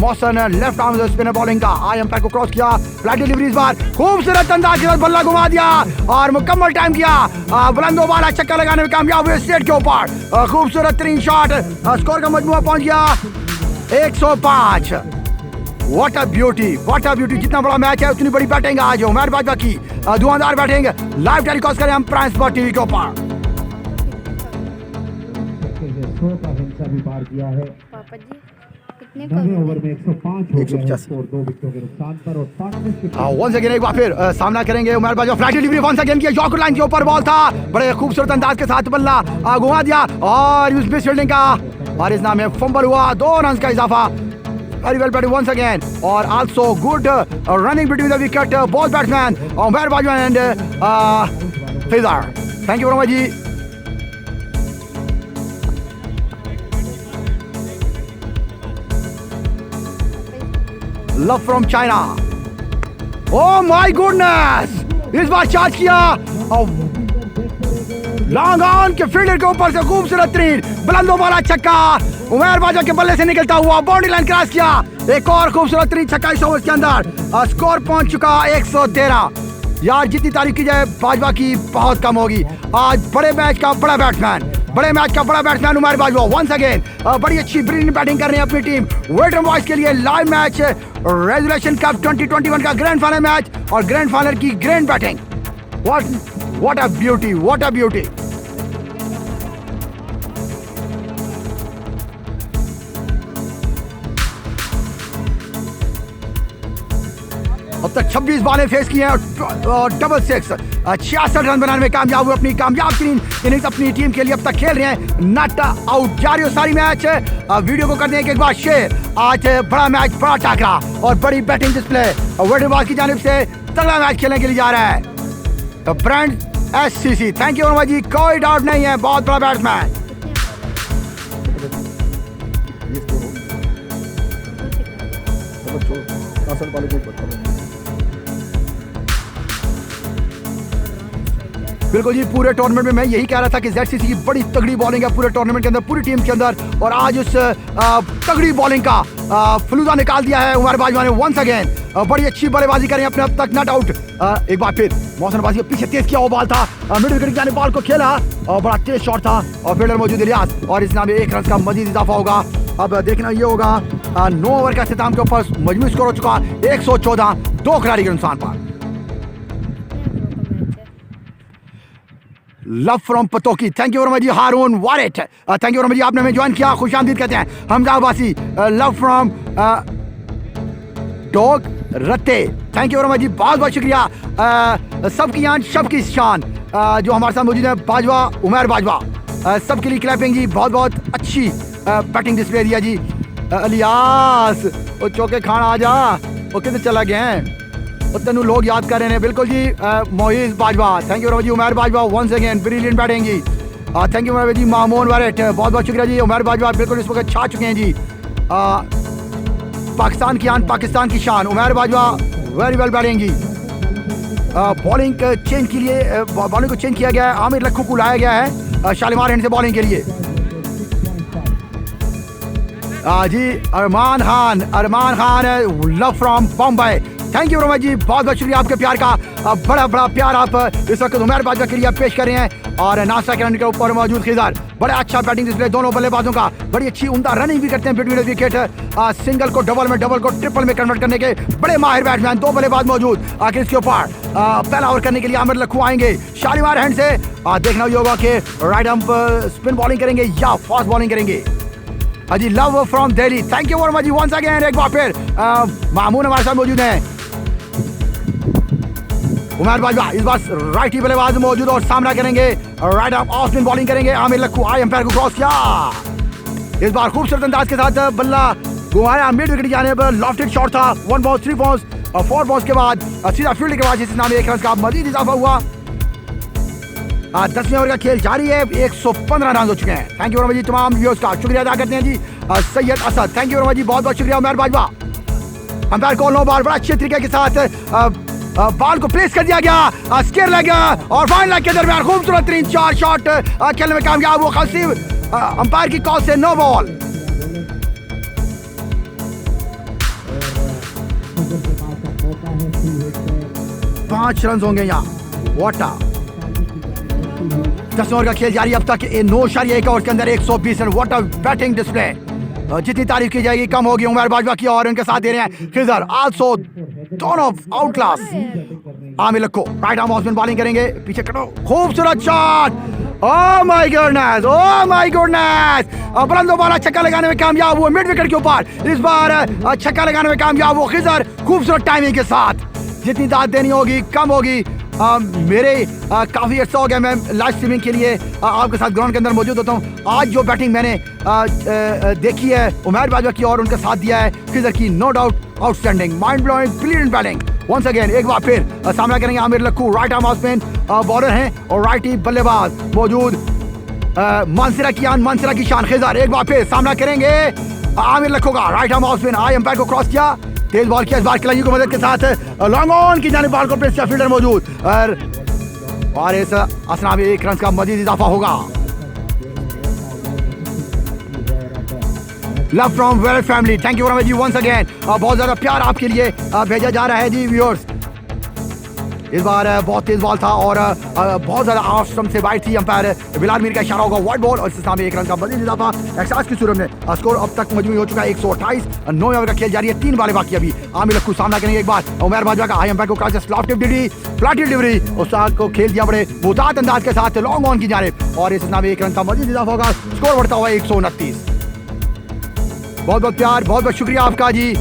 मौसम लेफ्ट आर्म स्पिनर बॉलिंग का, आई एम्पायर को क्रॉस किया, फ्लैट डिलीवरी इस बार खूबसूरत अंदाज के साथ बल्ला घुमा दिया और मुकम्मल टाइम किया, बुलंदो वाला चक्कर लगाने में कामयाब हुए स्ट्रेट के ऊपर, खूबसूरत 3 शॉट, स्कोर का मजमुआ पहुंच गया 105। व्हाट अ ब्यूटी, जितना बड़ा मैच है उतनी बड़ी बैटिंग आज उमर बाजवा की, धुआंधार बैटिंग लाइव टेलीकास्ट करें हम प्राइम स्पॉट टीवी के ऊपर। का हिंसा भी पार किया है। पापा जी कितने 9वें ओवर में 105 हो गया है 185 स्कोर 2 विकेटों के नुकसान पर और पार्टनरशिप वंस अगेन एक बार फिर सामना करेंगे Umar Bajwa, flat delivery once again किया, यॉर्कर लाइन के ऊपर बॉल था, बड़े खूबसूरत अंदाज के साथ बल्ला घुमा दिया और उस मिस फील्डिंग का और इस नाम में फंबल हुआ, 2 रन का इजाफा, very well batting once again और also good running between the wicket ball batsman Umar Bajwa and Fizar, thank you very much जी। Love from China, oh my goodness, इस बार चार्ज किया लॉन्ग ऑन के फील्डर के ऊपर से खूबसूरत 3 बुलंदों वाला छक्का, उमर बाजवा के बल्ले से निकलता हुआ बाउंड्री लाइन क्रॉस किया, एक और खूबसूरत 3 छक्का इस ओवर के अंदर, स्कोर पहुंच चुका 113। यार जितनी तारीफ की जाए बाजवा की बहुत कम होगी, आज बड़े मैच का बड़ा batsman Umar Bajwa once again बड़ी अच्छी ब्रिलियंट बैटिंग कर रहे हैं अपनी टीम। वेटरन बॉयज के लिए लाइव मैच रेजुलेशन कप 2021 का ग्रैंड फाइनल मैच और ग्रैंड फाइनल की grand batting, what a beauty. अब तक 26 बॉलें फेस की हैं और डबल 6 66 रन बनाने में कामयाब हुए, अपनी कामयाब 3 इनिंग्स अपनी टीम के लिए अब तक खेल रहे हैं, नॉट आउट जारी हो सारी मैच। वीडियो को करने के बाद शेयर, आज बड़ा मैच, बड़ा टाकरा और बड़ी बैटिंग डिस्प्ले वेटरन बॉयज की जानिब से तगड़ा मैच खेलने के लिए जा रहा है brand SCC, thank you very much जी, कोई डाउट नहीं है, बहुत बड़ा बैट्समैन। बिल्कुल जी, पूरे टूर्नामेंट में मैं यही कह रहा था कि ZCC की बड़ी तगड़ी बॉलिंग है पूरे टूर्नामेंट के अंदर, पूरी टीम के अंदर, और आज उस तगड़ी बॉलिंग का फलूदा निकाल दिया है उमर बाजवा ने वंस अगेन, बड़ी अच्छी बल्लेबाजी करें अपने अब तक नॉट आउट। एक बार फिर मौसम बाजी के पीछे तेज किया वो बॉल था, मिड विकेट की जानिब बॉल को खेला और बड़ा तेज शॉट था और फील्डर मौजूद इलियास और इस नाम में 1 रन का मजीद इजाफा होगा। अब देखना ये होगा 9 ओवर का इख्तिताम के ऊपर मजमूई स्कोर हो चुका 114, 2 खिलाड़ी के नुकसान पर। Love from Pattoki, thank you very much जी Haroon Waret, thank you very much जी, आपने हमें ज्वाइन किया, खुशामदीद कहते हैं हमजा अब्बासी। लव फ्रॉम डॉग रत्ते, थैंक यू वेरी मच जी, बहुत बहुत शुक्रिया। सबकी आन सबकी शान जो हमारे साथ मौजूद है बाजवा उमर बाजवा, सबके लिए क्लैपिंग जी, बहुत बहुत अच्छी बैटिंग डिस्प्ले दिया जी। इलियास वो चौके खान आ जा, वो किधर चला गए हैं, तेन लोग याद कर रहे हैं। बिल्कुल जी Mohiz Bajwa, thank you very much जी, Umar Bajwa once again brilliant batting जी, थैंक यू वेरी मच जी। मामून वारेट, बहुत बहुत शुक्रिया जी। उमर बाजवा बिल्कुल इस वक्त छा चुके हैं जी, पाकिस्तान की आन पाकिस्तान की शान Umar Bajwa, very well batting जी। बॉलिंग चेंज के लिए बॉलिंग को चेंज किया गया है, आमिर लक्खू को लाया गया है शालीमार एंड से बॉलिंग के लिए। जी Arman Khan love from Bombay, thank you very much जी, बहुत बहुत शुक्रिया आपके प्यार का, बड़ा बड़ा प्यार आप इस वक्त उमर बाजवा के लिए पेश कर रहे हैं। और नाश्ता के के ऊपर मौजूद खिज़र, बड़ा अच्छा बैटिंग डिस्प्ले दोनों बल्लेबाजों का, बड़ी अच्छी उम्दा रनिंग भी करते हैं बिटवीन विकेट, सिंगल को डबल में, डबल को ट्रिपल में कन्वर्ट करने के बड़े माहिर बैट्समैन, 2 बल्लेबाज मौजूद। आखिर इसके ऊपर पहला ओवर करने के लिए आमिर लक्खू आएंगे शालीमार हैंड से, देखना ये होगा कि राइट आर्म स्पिन बॉलिंग करेंगे या फास्ट बॉलिंग करेंगे। जी love from Delhi, thank you very much ji once again, एक बार फिर मामून हमारे साथ मौजूद हैं। उमर बाजवा इस बार राइट ही बल्लेबाज मौजूद और सामना करेंगे, right arm off spin bowling करेंगे। आमिर लक्खू आई एम्पायर को क्रॉस किया, इस बार खूबसूरत अंदाज के साथ बल्ला घुमाया मिड विकेट जाने पर, लॉफ्टेड शॉट था, 1 बॉल 3 बॉल्स और 4 बॉल्स के बाद सीधा फील्ड के बाद जिस नाम 1 रन का मजीद इजाफा हुआ। 10वें ओवर का खेल जारी है, 115 रन हो चुके हैं। थैंक यू वेरी मच जी, तमाम व्यूअर्स का शुक्रिया अदा करते हैं जी। Syed Asad, thank you very much जी, बहुत बहुत शुक्रिया। Umar Bajwa umpire call no ball, बड़ा अच्छे तरीके के साथ बॉल को प्लेस कर दिया गया स्क्वायर लेग और फाइन लेग के दरमियान खूबसूरत तरीन 4 शॉट खेलने में कामयाब हुआ खसीब अंपायर की कॉल से नो बॉल। पांच रन होंगे यहाँ। वाटा 10 ओवर का खेल जारी अब तक 9.1 ओवर के अंदर 120 run. What a batting display. जितनी तारीफ की जाएगी कम होगी। उमर बाजवा की और उनके साथ दे रहे हैं खिजर आल्सो दोनों out class. Aamir Lakko right arm off bowling करेंगे पीछे कटो खूबसूरत shot. Oh my goodness oh my goodness बुलंदो वाला छक्का लगाने में कामयाब हुआ मिड विकेट के ऊपर। इस बार छक्का लगाने में कामयाब हुआ खिजर खूबसूरत टाइमिंग के साथ। जितनी दाद देनी होगी कम होगी। मेरे काफ़ी अर्सा हो गया मैं लाइव स्ट्रीमिंग के लिए आपके साथ ग्राउंड के अंदर मौजूद होता हूँ। आज जो बैटिंग मैंने देखी है उमर बाजवा की और उनके साथ दिया है खिजर की no doubt outstanding mind blowing brilliant batting. Once again एक बार फिर सामना करेंगे Aamir Lakku right arm off spin bowler हैं और राइटी बल्लेबाज मौजूद मानसरा की शान खिजर एक बार फिर सामना करेंगे आमिर लक्कू का राइट आर्म ऑफ स्पिन आई अंपायर को क्रॉस किया तेज बॉल किया इस बार खिलाड़ियों की मदद के साथ लॉन्ग ऑन की जाने बॉल को प्लेस किया फील्डर मौजूद और इस असना में 1 रन का मजीद इजाफा होगा। Love from well family thank you very much ji once again बहुत ज्यादा प्यार आपके लिए भेजा जा रहा है जी व्यूअर्स। इस बार बहुत तेज बॉल था और बहुत ज्यादा ऑफ स्टंप से वाइड थी। अंपायर बिलाल मीर का इशारा होगा वाइड बॉल और इसके सामने 1 रन का मजीद इजाफा एहसास की सूरत में। स्कोर अब तक मजमूई हो चुका है 128। 9 ओवर का खेल जारी है 3 बालें बाकी अभी। आमिर लक्कू सामना करेंगे एक बार उमर बाजवा का हाई अंपायर को क्रॉस फ्लैट डिलीवरी उस को खेल दिया बड़े मुताद अंदाज के साथ लॉन्ग ऑन की जानिब और इस नाम 1 रन का मजीद इजाफा होगा। स्कोर बढ़ता हुआ 129। बहुत बहुत प्यार बहुत बहुत शुक्रिया आपका जी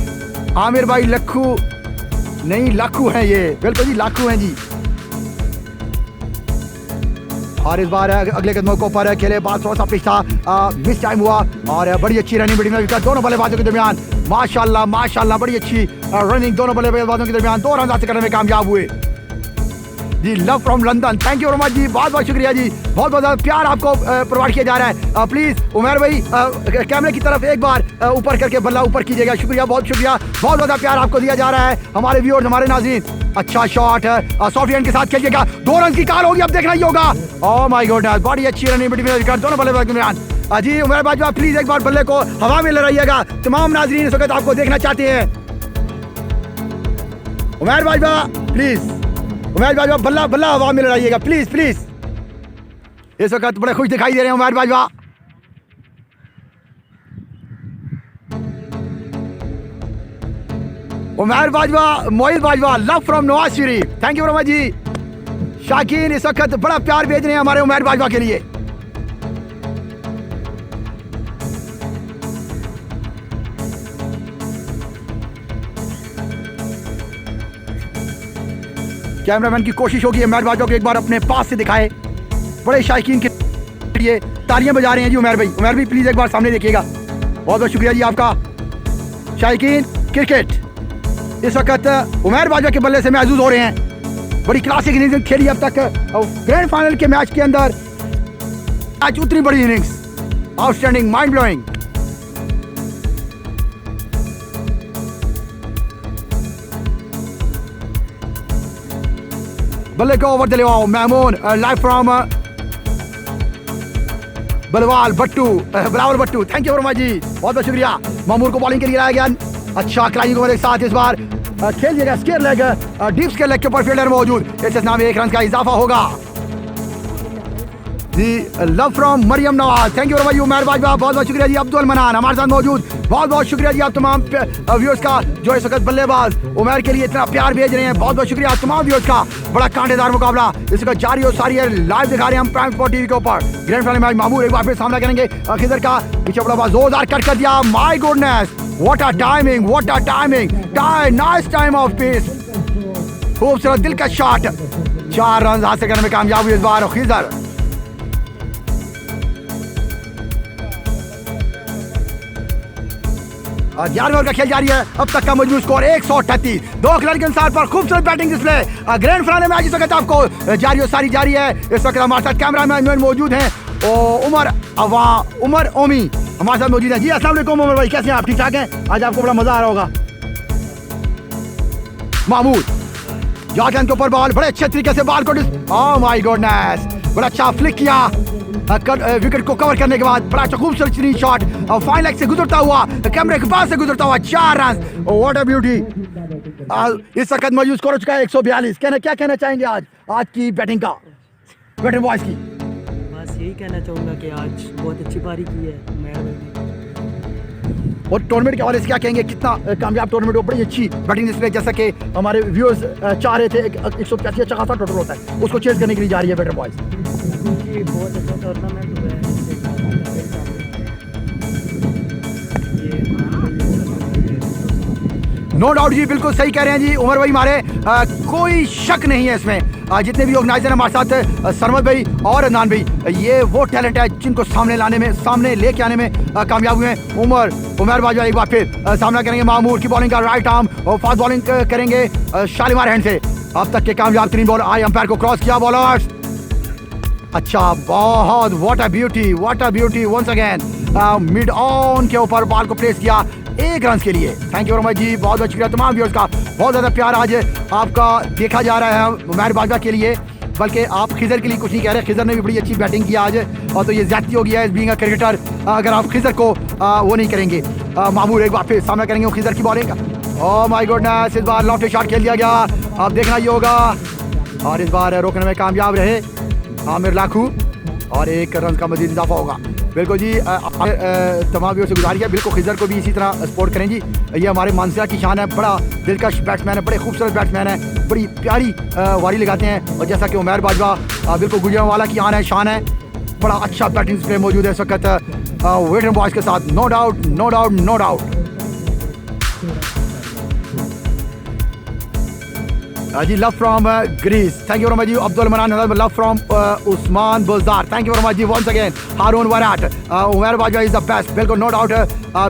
आमिर भाई। लक्कू नहीं लाखू हैं ये बिल्कुल जी लाखू हैं जी। और इस बार अगले कदमों को पर खेले बात थोड़ा सा पिच था मिस टाइम हुआ और बड़ी अच्छी रनिंग बड़ी विकेट दोनों बल्लेबाजों के दरमियान माशाल्लाह बड़ी अच्छी रनिंग दोनों बल्लेबाजों के दरमियान 2 रन हासिल करने में कामयाब हुए जी। Love from London thank you very much जी बहुत बहुत शुक्रिया जी बहुत बहुत प्यार आपको प्रोवाइड किया जा रहा है। प्लीज उमर भाई कैमरे की तरफ एक बार ऊपर करके बल्ला ऊपर कीजिएगा शुक्रिया बहुत शुक्रिया बहुत ज़्यादा प्यार आपको दिया जा रहा है हमारे व्यूअर्स हमारे नाज़रीन। अच्छा शॉट सॉफ्ट हैंड के साथ खेलिएगा 2 रन की कॉल होगी अब देखना ही होगा। ओह माय गॉडनेस बड़ी अच्छी रनिंग बिटवीन दोनों बल्लेबाज के दरमियान। जी उमर बाजवा प्लीज एक बार बल्ले को हवा में लड़ाइएगा तमाम नाज़रीन इस वक्त आपको देखना चाहते हैं। उमर बाजवा प्लीज उमर बाजवा बल्ला हवा में लड़ाइएगा प्लीज प्लीज। इस वक्त बड़े खुश दिखाई दे रहे हैं Umar Bajwa. Umar Bajwa Mohit Bajwa love from Nawaz Sharif thank you very much जी। शाकीन इस वक्त बड़ा प्यार भेज रहे हैं हमारे उमर बाजवा के लिए। कैमरामैन की कोशिश होगी उमर बाजवा को एक बार अपने पास से दिखाए। बड़े शायकीन के लिए तालियां बजा रहे हैं जी उमर भाई प्लीज एक बार सामने देखिएगा बहुत बहुत शुक्रिया जी आपका। शायकीन क्रिकेट इस वक्त उमर बाजवा के बल्ले से महसूस हो रहे हैं। बड़ी क्लासिक इनिंग्स खेली अब तक ग्रैंड फाइनल के मैच के अंदर आज उतनी बड़ी इनिंग्स आउटस्टैंडिंग माइंड ब्लोइंग। बल्ले को ओवर दिलवाओ Mahmoon live from Bilawal Bhutto thank you very much जी बहुत बहुत शुक्रिया। मामूर को बॉलिंग के लिए लाया गया अच्छा खिलाड़ी को मेरे साथ इस बार खेल दिया square leg deep square leg के ऊपर फील्डर मौजूद इस नाम 1 रन का इजाफा होगा जी। Love from Maryam Nawaz thank you very much Umar Bajwa बहुत बहुत शुक्रिया जी। अब्दुल मनान हमारे साथ मौजूद बहुत बहुत शुक्रिया जी आप तमाम व्यूअर्स का जो इस वक्त बल्लेबाज उमर के लिए इतना प्यार भेज रहे हैं बहुत बहुत शुक्रिया आप तमाम व्यूअर्स का। बड़ा कांटेदार मुकाबला इस वक्त जारी और सारी लाइव दिखा रहे हैं हम प्राइम स्पोर्ट टीवी के ऊपर। ग्रैंड फाइनल मैच मामूर एक बार फिर सामना करेंगे खिजर का पीछे बड़ा जोरदार कट कर दिया my goodness what a timing nice time of pace खूबसूरत दिल का शॉट 4 रन हासिल करने में कामयाब हुई इस बार खिजर। और 11वें ओवर का खेल जारी है अब तक का मजबूत स्कोर 138 2 खिलाड़ी के अनुसार पर खूबसूरत batting display grand final match इस वक्त आपको जारी और सारी जारी है। इस वक्त हमारे साथ कैमरा मैन मौजूद हैं उमर ओमी हमारे साथ मौजूद है जी। अस्सलाम वालेकुम उमर भाई कैसे हैं आप ठीक ठाक हैं? आज आपको बड़ा मजा आ रहा होगा। महमूद यॉर्कलैंड के ऊपर बॉल, बड़े अच्छे तरीके से बॉल को ओह माय गॉडनेस, बड़ा अच्छा फ्लिक किया विकेट को कवर करने के बाद। बड़ा अच्छा खूबसूरत शॉट और फाइन लेग से गुजरता हुआ, कैमरे के पास से गुजरता हुआ 4 रन। What a beauty. इस वक्त मौजूद स्कोर हो चुका है 142। क्या कहना चाहेंगे आज की बैटिंग का, वेटरन बॉयज की? बस यही कहना चाहूँगा कि आज बहुत अच्छी पारी की है मैर ने। और टूर्नामेंट के हवाले से क्या कहेंगे, कितना कामयाब टूर्नामेंट हो, बड़ी अच्छी बैटिंग डिस्प्ले, जैसा कि हमारे व्यूअर्स चाह रहे थे। 185 अच्छा खासा टोटल होता है, उसको चेज करने के लिए जा रही है वेटरन बॉयज। ये बहुत अच्छा टूर्नामेंट हुआ है। नो डाउट जी, बिल्कुल सही कह रहे हैं जी उमर भाई हमारे, कोई शक नहीं है इसमें। जितने भी ऑर्गेनाइजर हैं हमारे साथ, सरमद भाई और अदनान भाई, ये वो टैलेंट है जिनको सामने लेके आने में कामयाब हुए हैं। उमर बाजवा एक बार फिर सामना करेंगे मामूर की बॉलिंग का राइट आर्म, और फास्ट बॉलिंग करेंगे शालीमार हैंड से। अब तक के कामयाब 3 बॉल आए, अंपायर को क्रॉस किया बॉलर्स। अच्छा, बहुत what a beauty once again mid on के ऊपर बॉल को प्लेस किया 1 रन के लिए। थैंक यू वेरी मच जी, बहुत बहुत शुक्रिया तमाम व्यूअर्स का। बहुत ज़्यादा प्यार आज आपका देखा जा रहा है उमर बाजवा के लिए, बल्कि आप खिजर के लिए कुछ नहीं कह रहे। खिजर ने भी बड़ी अच्छी बैटिंग की आज, और तो ये ज्यादती हो गया है बीइंग अ क्रिकेटर अगर आप खिजर को वो नहीं करेंगे। मामूर एक बार फिर सामना करेंगे खिजर की बॉलिंग का। ओह माय गॉडनेस, इस बार लॉफ्ट शॉट खेल दिया गया, अब देखना ये होगा। और इस बार रोकने में कामयाब रहे आमिर लाखू, और 1 रन का मजीद इजाफा होगा। बिल्कुल जी, तमाम व्यूअर्स से गुजारिश है बिल्कुल खिजर को भी इसी तरह सपोर्ट करें जी। ये हमारे मानसरा की शान है, बड़ा दिलकश बैट्समैन है, बड़े खूबसूरत बैट्समैन है, बड़ी प्यारी वारी लगाते हैं। और जैसा कि उमर बाजवा बिल्कुल गुजरांवाला की शान है, बड़ा अच्छा बैटिंग डिस्प्ले मौजूद है इस वक्त वेटरन बॉयज के साथ। No doubt. जी love from Greece, thank you very much जी। Abdul Manan love from Usman Buldar, thank you very much ji once again. Haroon Warat, Umar Bajwa is the best, बिल्कुल no doubt.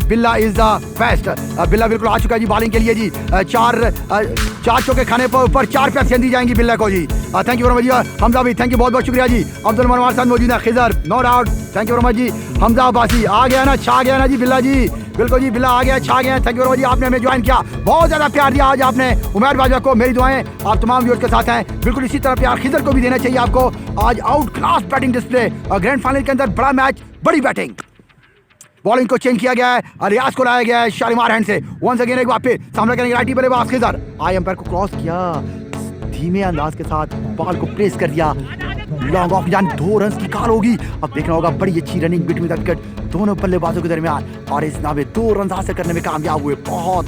Billa is the best, Billa बिल्कुल आ चुका है जी बॉलिंग के लिए जी। 4 चौके खाने पर ऊपर 4 पैसे दी जाएंगी बिल्ला को जी। थैंक यू वेरी मच जी। हमजा भी थैंक यू, बहुत बहुत शुक्रिया जी। अब्दुल मनवार साहब मौजूद है। Khizar no doubt, thank you very much जी। हमजा अब्बासी आ गया ना, छा गया ना जी बिल्ला जी, बिल्कुल जी बिल्ला आ गया, छा गया। थैंक यू वेरी मच जी, आपने हमें ज्वाइन किया, बहुत ज़्यादा प्यार दिया आज आपने उमर बाजवा को। मेरी दुआएं आप तमाम व्यूअर्स के साथ हैं, बिल्कुल इसी तरह प्यार खिजर को भी देना चाहिए आपको। आज out class batting display, grand final के अंदर बड़ा मैच, बड़ी बैटिंग। बॉलिंग को चेंज किया गया है, रियाज को लाया गया है शालीमार हैंड से। वंस अगेन एक बार फिर सामना करेंगे राइटी बल्लेबाज खिजर। आई अंपायर को क्रॉस किया, धीमे अंदाज के साथ बॉल को प्लेस कर दिया, लॉन्ग ऑफ जान 2 रन की कॉल होगी। अब देखना होगा, बड़ी अच्छी रनिंग बिटवीन द विकेट दोनों बल्लेबाजों के दरमियान, और इस नामे 2 रन हासिल करने में कामयाब हुए। बहुत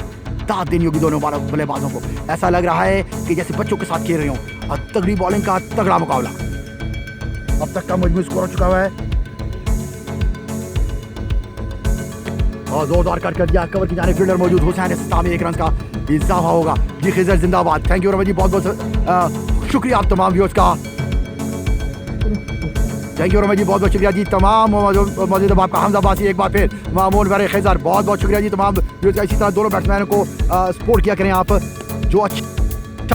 दाद देनी होगी दोनों बल्लेबाजों को, ऐसा लग रहा है कि जैसे बच्चों के साथ खेल रहे हो। और तगड़ी बॉलिंग का तगड़ा मुकाबला, अब तक का मजमू स्कोर हो चुका हुआ है। और जोरदार कट कर दिया, कवर की जाने फील्डर मौजूद हुसैन इस्लामी, 1 रन का इजाफा होगा जी। खिजर जिंदाबाद, थैंक यू वेरी मच जी, बहुत बहुत शुक्रिया आप तमाम व्यूअर्स का। थैंक यू वेरी मच जी, बहुत बहुत शुक्रिया जी तमाम मौजूद आपका। हमजा अब्बासी एक बार फिर, मामून वरे खिजर, बहुत बहुत शुक्रिया जी तमाम व्यूअर्स का। इसी तरह दोनों बैट्समैनों को सपोर्ट किया करें आप, जो अच्छा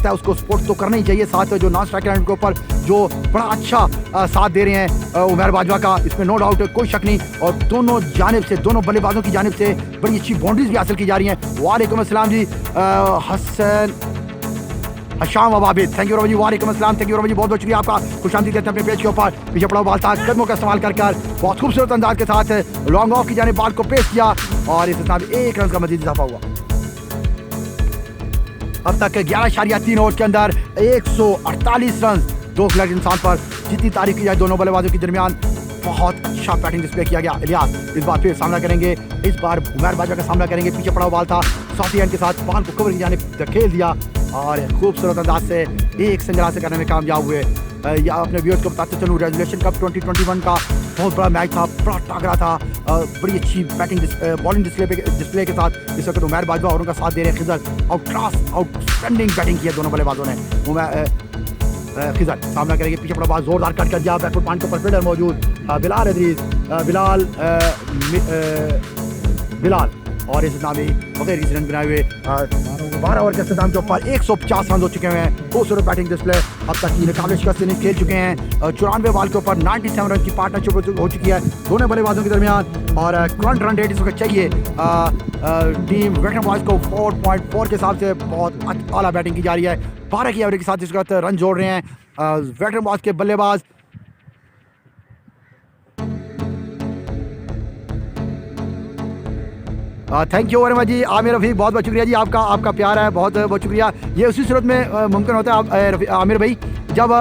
है उसको सपोर्ट तो करना ही चाहिए। साथ जो नॉन स्ट्राइकर के ऊपर जो बड़ा अच्छा साथ दे रहे हैं उमर बाजवा का, इसमें नो डाउट कोई शक नहीं। और दोनों जानिब से, दोनों बल्लेबाजों की जानिब से बड़ी अच्छी बाउंड्रीज भी हासिल की जा रही हैं। वालेकुम अस्सलाम जी Hasan Hasham Ababid, thank you very much जी। वालेकुम अस्सलाम, थैंक यू वेरी मच जी, बहुत बहुत शुक्रिया आपका। खुशामदीद कहते हैं अपने पेज के ऊपर। पीछे पड़ा बॉल था, कदमों का इस्तेमाल कर बहुत खूबसूरत अंदाज के साथ लॉन्ग ऑफ की जाने बॉल को पेश किया, और इस हिसाब 1 रन का मजीद इजाफा हुआ। अब तक 11.3 ओवर के अंदर 148 रन 2 खिलाड़ी इंसान पर। जितनी तारीफ की जाए दोनों बल्लेबाजों के दरमियान, बहुत अच्छा बैटिंग डिस्प्ले किया गया। इलियास इस बार फिर सामना करेंगे, इस बार उमर बाजवा का सामना करेंगे। पीछे पड़ा बॉल था, सॉफ्ट हैंड के साथ बॉल को कवर की जाने धकेल दिया, और खूबसूरत अंदाज से 1 संग्रह हासिल करने में कामयाब हुए। या अपने व्यूअर्स को बताते चलूँ, रेजुलेशन कप 2021 का बहुत बड़ा मैच था, बड़ा टाकरा था, बड़ी अच्छी बैटिंग बॉलिंग डिस्प्ले के साथ इस वक्त उमर बाजवा और उनका साथ दे रहे हैं Khizar. Outclass outstanding batting की है दोनों बल्लेबाजों ने। खिजर सामना करेंगे, पीछे पड़ा बॉल जोरदार कट कर दिया, बैकफुट पॉइंट के ऊपर फील्डर मौजूद बिलाल अदरीज, बिलाल और इस नाम बगैर किसी रन बनाए हुए 12 ओवर के इख्तिताम के ऊपर 150 रन हो चुके हैं। खूबसूरत बैटिंग डिस्प्ले। अब तक की नाकाबिल शिकस्त इनिंग्स खेल चुके हैं। 94 बॉल के ऊपर 97 रन की पार्टनरशिप हो चुकी है दोनों बल्लेबाजों के दरमियान। और करंट रन रेट इस वक्त चाहिए टीम वेटरन बॉयज़ को 4.4 के हिसाब से बहुत आला बैटिंग की जा रही है। 12 की एवरेज के साथ इस वक्त रन जोड़ रहे हैं वेटरन बॉयज़ के बल्लेबाज। थैंक यू वेरी मच जी आमिर रफ़ीक, बहुत बहुत शुक्रिया जी आपका प्यार है, बहुत बहुत शुक्रिया। ये उसी सूरत में मुमकिन होता है आमिर भाई जब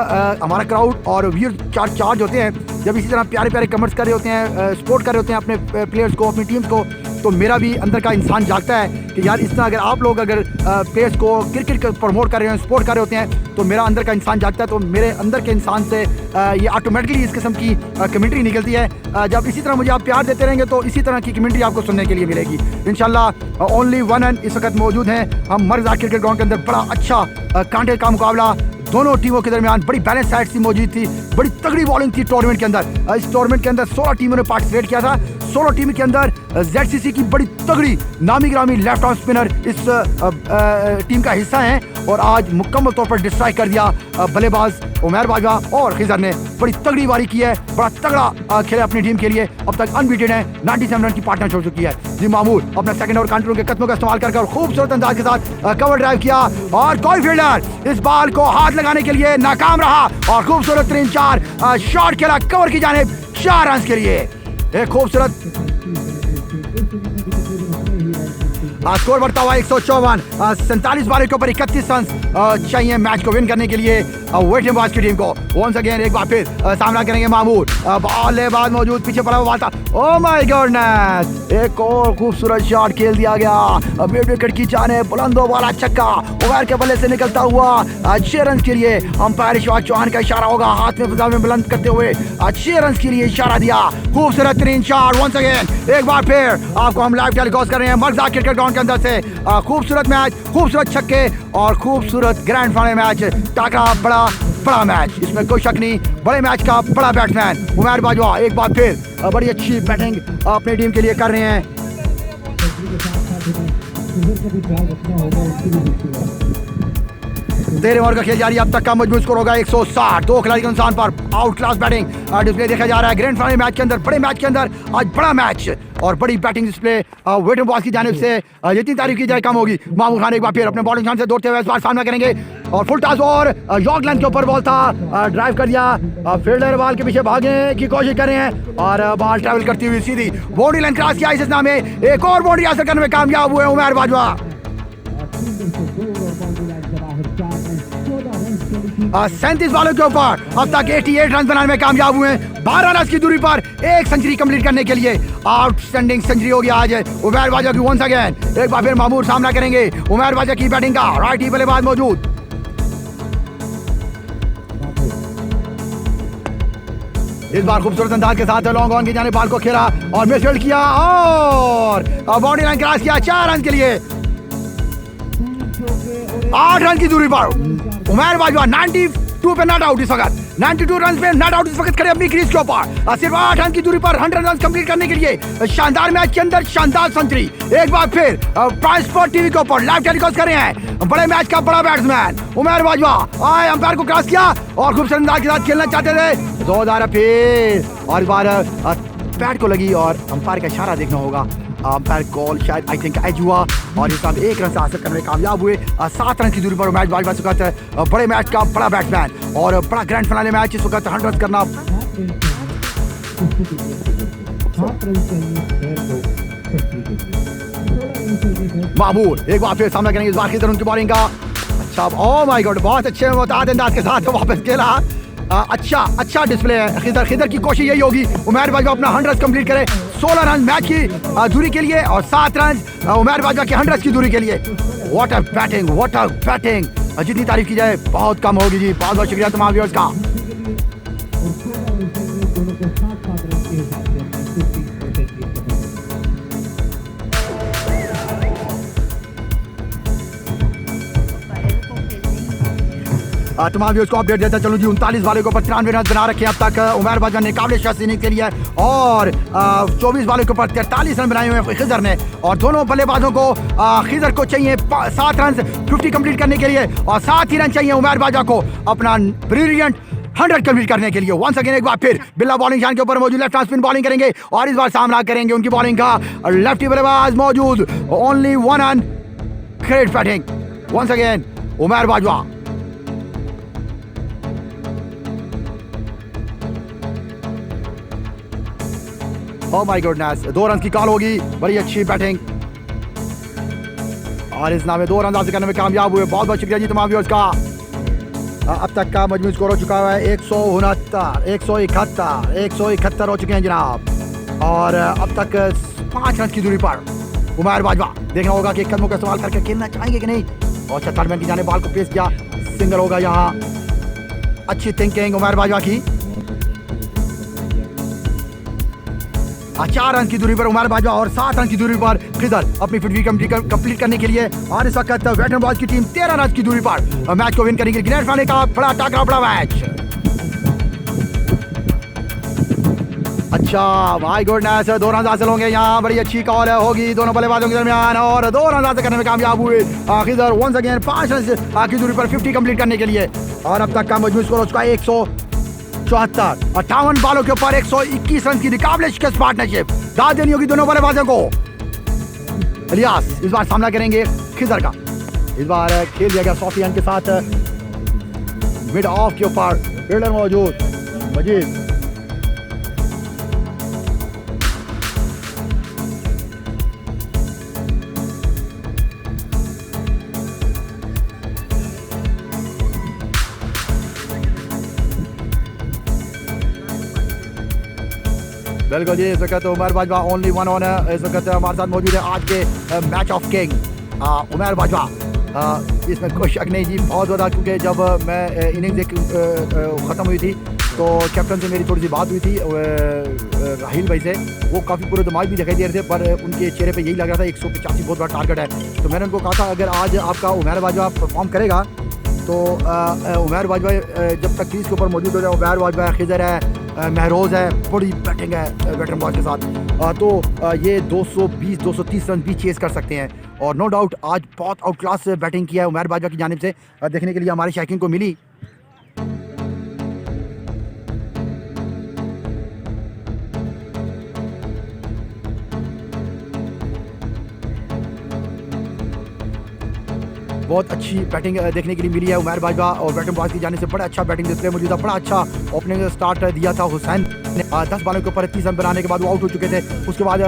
हमारा क्राउड और व्यूअर चार्ज होते हैं, जब इसी तरह प्यारे प्यारे कमेंट्स कर रहे होते हैं, सपोर्ट कर रहे होते हैं अपने प्लेयर्स को, अपनी टीम्स को, तो मेरा भी अंदर का इंसान जागता है कि यार इस तरह अगर आप लोग अगर प्लेयर्स को क्रिकेट को प्रमोट कर रहे हैं, सपोर्ट कर रहे होते हैं, तो मेरा अंदर का इंसान जागता है। तो मेरे अंदर के इंसान से ये ऑटोमेटिकली इस किस्म की कमेंट्री निकलती है। जब इसी तरह मुझे आप प्यार देते रहेंगे तो इसी तरह की कमेंट्री आपको सुनने के लिए मिलेगी इंशाल्लाह। ओनली वन एंड इस वक्त मौजूद हैं हम मर्ज़ा क्रिकेट ग्राउंड के अंदर। बड़ा अच्छा कांटे का मुकाबला दोनों टीमों के दरमियान, बड़ी बैलेंस साइड सी मौजूद थी, बड़ी तगड़ी बॉलिंग थी टूर्नामेंट के अंदर। इस टूर्नामेंट के अंदर 16 टीमों ने पार्टिसिपेट किया था। 16 टीम के अंदर ZCC की बड़ी तगड़ी नामी ग्रामी लेफ्ट आर्म स्पिनर इस टीम का हिस्सा हैं और आज मुकम्मल तौर पर डिस्ट्राइक कर दिया बल्लेबाज उमैर बाजवा और खिजर ने। बड़ी तगड़ी बारी की है, बड़ा तगड़ा खेला अपनी टीम के लिए। अब तक अनबीटेड है, 97 रन की पार्टनर छोड़ चुकी है जी मामूल। अपना सेकंड ओवर काउंटर के कदमों का इस्तेमाल कर खूबसूरत अंदाज के साथ कवर ड्राइव किया और कोई फील्डर इस बॉल को हाथ लगाने के लिए नाकाम रहा और खूबसूरत 3-4 शॉट खेला कवर की जानिब 4 रन के लिए। एक खूबसूरत स्कोर बढ़ता हुआ 154। 47 बॉल के ऊपर 31 रन चाहिए मैच को विन करने के लिए वेटरन बॉयज़ की टीम को। वंस अगेन एक बार फिर सामना करेंगे मामूल। बल्लेबाज मौजूद, पीछे पड़ा हुआ बॉल था। ओह माय गॉडनेस, एक और खूबसूरत शॉट खेल दिया गया मिड विकेट की जानिब। बुलंदो वाला छक्का उमैर के बल्ले से निकलता हुआ 6 रन के लिए। अंपायर शिवाज चौहान का इशारा होगा, हाथ में फिजा में बुलंद करते हुए 6 रन के लिए इशारा दिया। खूबसूरत 3-4। वंस अगेन एक बार फिर आपको हम लाइव टेलीकास्ट कर रहे हैं मर्ज़ा क्रिकेट ग्राउंड के अंदर से। खूबसूरत मैच, खूबसूरत छक्के और खूबसूरत ग्रैंड फाइनल मैच। टाका बड़ा मैच, इसमें कोई शक नहीं। बड़े मैच का बड़ा बैट्समैन उमैर बाजवा एक बार फिर बड़ी अच्छी बैटिंग अपनी टीम के लिए कर रहे हैं। तेरह ओवर का खेल जारी, अब तक का मजबूत स्कोर होगा 160। 2 खिलाड़ी के नुकसान पर आउट क्लास बैटिंग डिस्प्ले देखा जा रहा है ग्रैंड फाइनल मैच के अंदर। बड़े मैच के अंदर आज बड़ा मैच और बड़ी बैटिंग डिस्प्ले वेटरन बॉयज़ की जानिब से। जितनी तारीफ की जाए कम होगी। मामूल खान एक बार फिर अपने बॉलिंग शान से दौड़ते हुए इस बार सामना करेंगे और फुल टॉस और यॉर्क लाइन के ऊपर बॉल था, ड्राइव कर दिया। फील्डर बॉल के पीछे भागने की कोशिश कर रहे हैं और बॉल ट्रैवल करती हुई सीधी बाउंड्री लाइन क्रॉस किया। इस नाम में एक और बाउंड्री हासिल करने में कामयाब हुए उमैर बाजवा। 37 बॉलों के ऊपर अब तक 88 रन बनाने में कामयाब हुए। 12 रन की दूरी पर एक सेंचुरी कंप्लीट करने के लिए आउटस्टैंडिंग सेंचुरी हो गया आज उमैर बाजवा की। वंस अगेन एक बार फिर मामूर सामना करेंगे उमैर बाजवा की बैटिंग का। राइट बल्लेबाज मौजूद, इस बार खूबसूरत अंदाज के साथ लॉन्ग ऑन की जाने बॉल को खेला और मिसफील्ड किया और बाउंड्री लाइन क्रॉस किया 4 रन के लिए। 8 रन की दूरी पर उमैर बाजवा 92 पे नॉट आउट इस वक्त। 92 रन पे नॉट आउट इस वक्त खड़े अपनी क्रीज के ऊपर। सिर्फ 8 रन की दूरी पर 100 रन कंप्लीट करने के लिए शानदार मैच के अंदर शानदार सेंचुरी। एक बार फिर प्राइम स्पॉट टीवी के ऊपर लाइव टेलीकास्ट कर रहे हैं बड़े मैच का बड़ा बैट्समैन उमैर बाजवा। आए अंपायर को क्रॉस किया और खूबसूरत अंदाज के साथ खेलना चाहते थे। 2000 फिर और इस बार बैट को लगी और अंपायर का इशारा देखना होगा। अंपायर कॉल शायद आई थिंक एज हुआ और इस 1 रन से हासिल करने में कामयाब हुए। 7 रन की दूरी पर मैच बाजवा चुका है। बड़े मैच का बड़ा बैट्समैन और बड़ा ग्रैंड फाइनल मैच इस वक्त 100 रन करना। मामूल एक बार फिर सामना करेंगे इस बार खिदर उनकी बॉलिंग का। अच्छा, ओह माय गॉड, बहुत अच्छे मुताद अंदाज के साथ वापस खेला। अच्छा डिस्प्ले है खिदर की कोशिश यही होगी उमैर बाजवा अपना 100 रन कंप्लीट करे। 16 रन मैच की दूरी के लिए और 7 रन उमैर बाजवा के 100 की दूरी के लिए। व्हाट अ बैटिंग, जितनी तारीफ की जाए बहुत कम होगी जी। बहुत बहुत शुक्रिया तमाम व्यूअर्स का। तमाम व्यूअर्स को अपडेट देता चलूं जी। 39 बालों के ऊपर 93 रन बना रखे हैं अब तक उमर बाजवा ने काबिल शख्स इनिंग्स के लिए, और 24 बालों के ऊपर 43 रन बनाए हुए हैं खिजर ने। और दोनों बल्लेबाजों को खिजर को चाहिए 7 रन 50 कंप्लीट करने के लिए, और 7 ही रन चाहिए उमर बाजवा को अपना ब्रिलियंट 100 कंप्लीट करने के लिए। वंस अगेन एक बार फिर बिल्ला बॉलिंग शान के ऊपर मौजूद, लेफ्ट हैंड स्पिन बॉलिंग करेंगे और इस बार सामना करेंगे उनकी बॉलिंग का लेफ्टी बल्लेबाज मौजूद। Only 1 run, great batting once again Umar Bajwa. Oh my goodness, 2 run की कॉल होगी, बड़ी अच्छी बैटिंग, और इस नामे 2 रन हासिल करने में कामयाब हुए। बहुत बहुत शुक्रिया जी तमाम व्यूअर्स का। अब तक का मजमू स्कोर हो चुका है 169, 171, 171 हो चुके हैं जनाब, और अब तक 5 रन की दूरी पर उमर बाजवा। देखना होगा कि कदमों का इस्तेमाल करके खेलना चाहेंगे कि नहीं, और 56 रन की जाने बॉल को पेश किया, सिंगल होगा यहाँ। अच्छी थिंकिंग उमर बाजवा की। 4 रन की दूरी पर उमर बाजवा और 7 रन की दूरी पर खिजर अपनी 50 कंप्लीट करने के लिए, और इस वक्त वेटरन बॉयज की टीम 13 रन की दूरी पर मैच को विन करेंगे। ग्रैंड फाइनल का बड़ा टाकरा, बड़ा मैच। अच्छा माय गुडनेस, 2 रन हासिल होंगे यहाँ, बड़ी अच्छी कॉल होगी दोनों बल्लेबाजों के दरमियान, और 2 रन हासिल करने में कामयाब हुए खिजर। वंस अगेन 5 रन की दूरी पर 50 कंप्लीट करने के लिए, और अब तक का मजमू स्कोर हो चुका है 174, 58 बालों के ऊपर 121 रन की निकाबले शिकस्त पार्टनरशिप दाद देनी होगी दोनों बल्लेबाजों को। इलियास इस बार सामना करेंगे खिजर का। इस बार खेल दिया गया सोफियान के साथ, मिड ऑफ के ऊपर फील्डर मौजूद मजीद। बिल्कुल जी, इस वक्त उमर बाजवा ओनली 1 ऑन है, इस वक्त हमारे साथ मौजूद है आज के match of king Umar Bajwa. इसमें कोई शक नहीं जी, बहुत ज़्यादा, क्योंकि जब मैं इनिंग्स ख़त्म हुई थी तो कैप्टन से मेरी थोड़ी सी बात हुई थी राहिल भाई से, वो काफ़ी पूरे दिमाग भी दिखाई दे रहे थे, पर उनके चेहरे पे यही लग रहा था 185 बहुत बड़ा टारगेट है। तो मैंने उनको कहा था अगर आज आपका उमर बाजवा परफॉर्म करेगा तो उमर बाजवा जब तक क्रीज के ऊपर मौजूद हो जाए, उमर बाजवा खिजर है, महरोज है, बड़ी बैटिंग है वेटरन बॉयज के साथ, तो ये 220-230 रन भी चेस कर सकते हैं। और नो डाउट आज बहुत आउट क्लास बैटिंग किया है उमर बाजवा की जानिब से, देखने के लिए हमारे शायकीन को मिली। बहुत अच्छी बैटिंग देखने के लिए मिली है उमर बाजवा, और वेटरन बॉयज की जानिब से बड़ा अच्छा बैटिंग डिस्प्ले मौजूद था। बड़ा अच्छा ओपनिंग स्टार्ट दिया था हुसैन ने, 10 बालों के ऊपर 30 रन बनाने के बाद वो आउट हो चुके थे। उसके बाद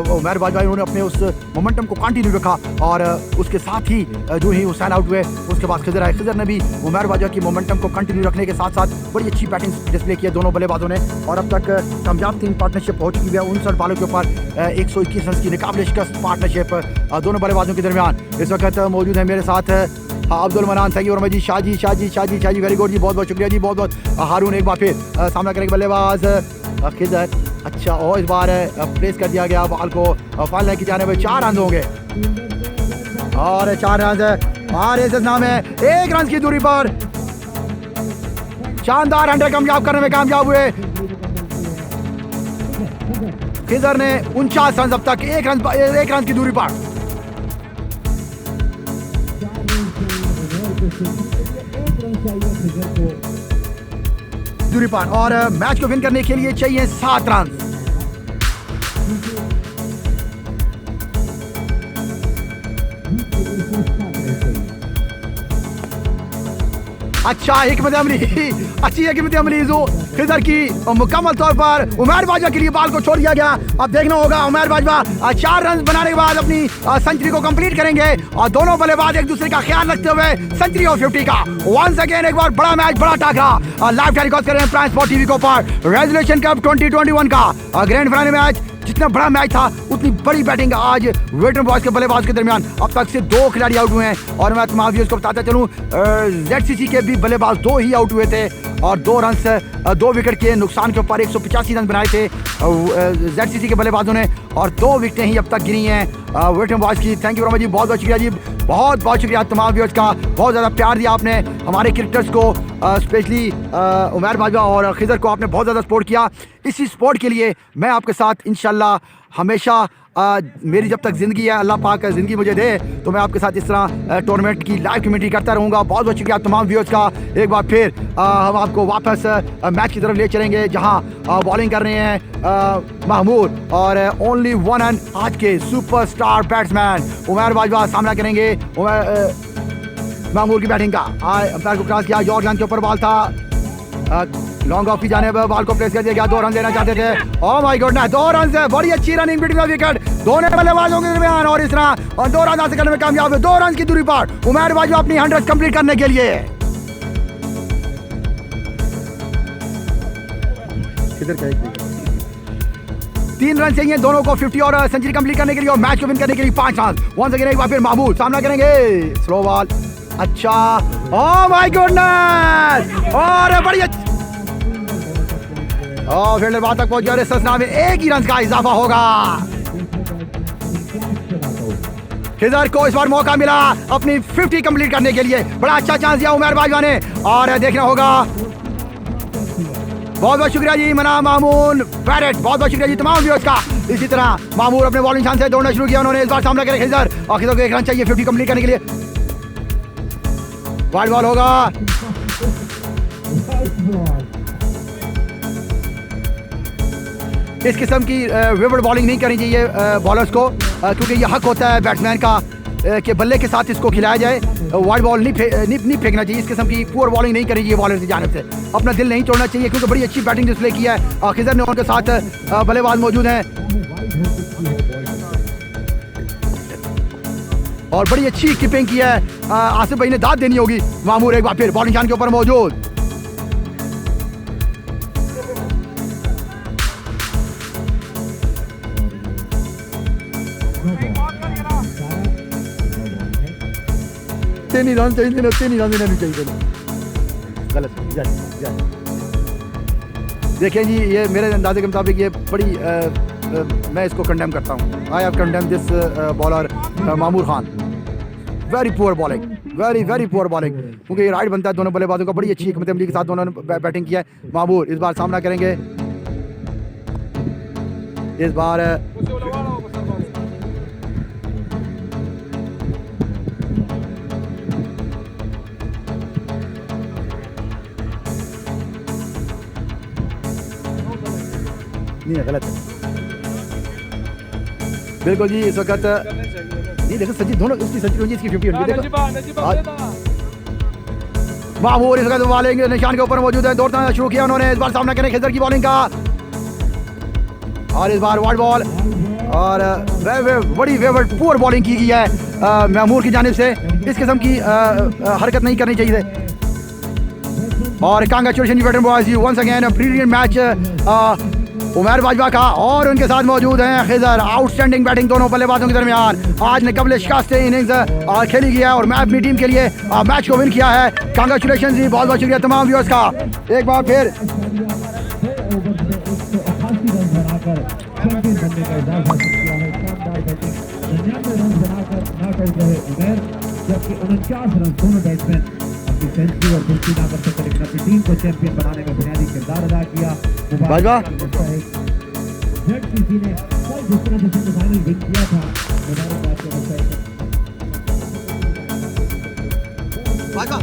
उमर बाजवा उन्होंने अपने उस मोमेंटम को कंटिन्यू रखा, और उसके साथ ही जो ही हुसैन आउट हुए उसके बाद खिजर आए। खिजर ने भी उमर बाजवा की मोमेंटम को कंटिन्यू रखने के साथ साथ बड़ी अच्छी बैटिंग डिस्प्ले की है दोनों बल्लेबाजों ने, और अब तक कामयाब 3 पार्टनरशिप हो चुकी है। 59 बालों के ऊपर 121 रन की निकाबले शिकस्त पार्टनरशिप दोनों बल्लेबाजों के दरमियान। इस वक्त मौजूद है मेरे साथ अब्दुल मनान, थैंक यू जी, शाजी वेरी गुड जी, बहुत बहुत शुक्रिया जी, बहुत बहुत। हारून एक बार फिर सामना करेंगे बल्लेबाज खिजर। अच्छा, और इस बार प्लेस कर दिया गया बॉल को फाइनल की जाने में। 4 रन होंगे, और 4 रन और इस नाम है 1 रन की दूरी पर शानदार 100 कामयाब करने में कामयाब हुए खिजर ने। 49 रन अब तक, 1 रन की दूरी पर दूरी पर, और मैच को विन करने के लिए चाहिए 7 रन। अच्छा हिकमत अमली, अच्छी हिकमत अमली खिजर की मुकम्मल तौर पर उमर बाजवा के लिए बॉल को छोड़ दिया गया। अब देखना होगा उमर बाजवा 4 रन बनाने के बाद अपनी सेंचुरी को कंप्लीट करेंगे, और दोनों बल्लेबाज एक दूसरे का ख्याल रखते हुए सेंचुरी ऑफ 50 का। वंस अगेन एक बार बड़ा मैच, बड़ा टाकरा लाइव टेलीकास्ट कर रहे हैं प्राइम स्पोर्ट टीवी के ऊपर। रेजोल्यूशन कप 2021 का ग्रैंड फाइनल मैच, जितना बड़ा मैच था उतनी बड़ी बैटिंग आज वेटरन बॉयज के बल्लेबाज के दरमियान। अब तक से 2 खिलाड़ी आउट हुए हैं, और मैं तमाम व्यूअर्स को बताता चलूं जेडसीसी के भी बल्लेबाज 2 ही आउट हुए थे, और 2 रन से 2 विकेट के नुकसान के ऊपर 185 रन बनाए थे ZCC के बल्लेबाजों ने, और 2 विकेटें ही अब तक गिरी हैं वेटरन बॉयज़ की। थैंक यू वेरी मच जी, बहुत बहुत शुक्रिया जी, बहुत बहुत शुक्रिया तमाम व्यूअर्स का, बहुत ज़्यादा प्यार दिया आपने हमारे क्रिकेटर्स को, स्पेशली उमैर बाजवा और खिज़र को आपने बहुत ज़्यादा सपोर्ट किया। इसी सपोर्ट के लिए मैं आपके साथ इंशाल्लाह हमेशा मेरी जब तक ज़िंदगी है, अल्लाह पाक ज़िंदगी मुझे दे, तो मैं आपके साथ इस तरह टूर्नामेंट की लाइव कमेंट्री करता रहूँगा। बहुत बहुत शुक्रिया तमाम व्यूअर्स का। एक बार फिर हम आपको वापस मैच की तरफ ले चलेंगे, जहाँ बॉलिंग कर रहे हैं महमूद, और ओनली वन एंड आज के सुपरस्टार बैट्समैन उमैर बाजवा सामना करेंगे महमूद की बैटिंग का। अंपायर को क्रॉस किया, यॉर्क के ऊपर बॉल था, लॉन्ग ऑफ की जानेब बॉल को प्लेस कर दिया गया, 2 रन देना चाहते थे। ओह माय गॉडनेस, 2 रन से बड़ी अच्छी रनिंग बिटवीन द विकेट दोनों बल्लेबाजों के दरमियान, और इस तरह और 2 रन हासिल करने में कामयाब है। 2 रन की दूरी पर उमैर बाजवा अपनी 100 कंप्लीट करने के लिए। किधर 3 रन चाहिए दोनों को 50 और सेंचुरी कंप्लीट करने के लिए, और मैच को विन करने के लिए 5 रन। वंस अगेन एक बार फिर महमूद सामना करेंगे, स्लो बॉल, अच्छा, ओह माय गॉडनेस, और बड़ी और फील्डर बात तक पहुंच गया, और इस ससना में 1 ही रन का इजाफा होगा। खिज़र को इस बार मौका मिला अपनी 50 कंप्लीट करने के लिए, बड़ा अच्छा चांस दिया उमैर बाजवा ने, और देखना होगा। बहुत बहुत शुक्रिया जी मना मामून पैरेट, बहुत बहुत शुक्रिया जी तमाम व्यूअर्स का। इसी तरह मामून अपने बॉलिंग चांस से दौड़ना शुरू किया, उन्होंने इस बार सामना करें खिज़र, और खिज़र को 1 रन चाहिए 50 कंप्लीट करने के लिए। वाइड बॉल होगा, इस किस्म की विकेट बॉलिंग नहीं करनी चाहिए बॉलर्स को, क्योंकि ये हक होता है बैट्समैन का कि बल्ले के साथ इसको खिलाया जाए। वाइड बॉल नहीं फेंकना चाहिए, इस किस्म की पुअर बॉलिंग नहीं करनी चाहिए बॉलर की जानिब से, अपना दिल नहीं तोड़ना चाहिए, क्योंकि बड़ी अच्छी बैटिंग डिस्प्ले की है खिज़र ने, उनके साथ बल्लेबाज मौजूद हैं, और बड़ी अच्छी कीपिंग की है। आसिफ भाई ने दाद देनी होगी। मामूर एक बार फिर बॉलिंग चांस के ऊपर मौजूद, तीन ही रन देना चाहिए, गलत। देखें जी, ये मेरे अंदाजे के मुताबिक ये बड़ी मैं इसको कंडेम करता हूँ। I have condemn this bowler Mamoor Khan, very poor bowling, very poor bowling, क्योंकि ये राइट बनता है दोनों बल्लेबाजों का। बड़ी अच्छी हिकमत अमली के साथ दोनों ने बैटिंग किया है। मामूर इस बार सामना करेंगे, इस बार नहीं, गलत है बिल्कुल जी। इस वक्त नहीं, देखो सचिन दोनों, उसकी सचिन होगी, इसकी 50 होगी। देखो मामूर इस वक्त बॉलिंग निशान के ऊपर मौजूद है, दौड़ना शुरू किया उन्होंने। इस बार सामना करें खिज़र की बॉलिंग का, और इस बार वाइड बॉल, और बड़ी पुअर बॉलिंग की गई है महमूर की जानिब से। इस किस्म की हरकत नहीं करनी चाहिए। और congratulation veteran boys, you once again brilliant match Umair Bajwa का, और उनके साथ मौजूद हैं खिज़र। आउटस्टैंडिंग बैटिंग दोनों बल्लेबाजों के दरमियान आज निकबल शिकस्त इनिंग्स खेली गई है, और मैं अपनी टीम के लिए मैच को विन किया है। कांग्रेचुलेशन जी, बहुत बहुत शुक्रिया तमाम व्यूअर्स का। एक बार फिर जबकि 49 रन दोनों बैट्समैन अपनी सेंचुरी और फिफ्टी ना कर सकते, लेकिन अपनी टीम को चैंपियन बनाने में बुनियादी किरदार अदा किया। बाजवा ZCC ने कल जिस तरह से सेमीफाइनल विन किया था, मुबारकबाद के बाजवा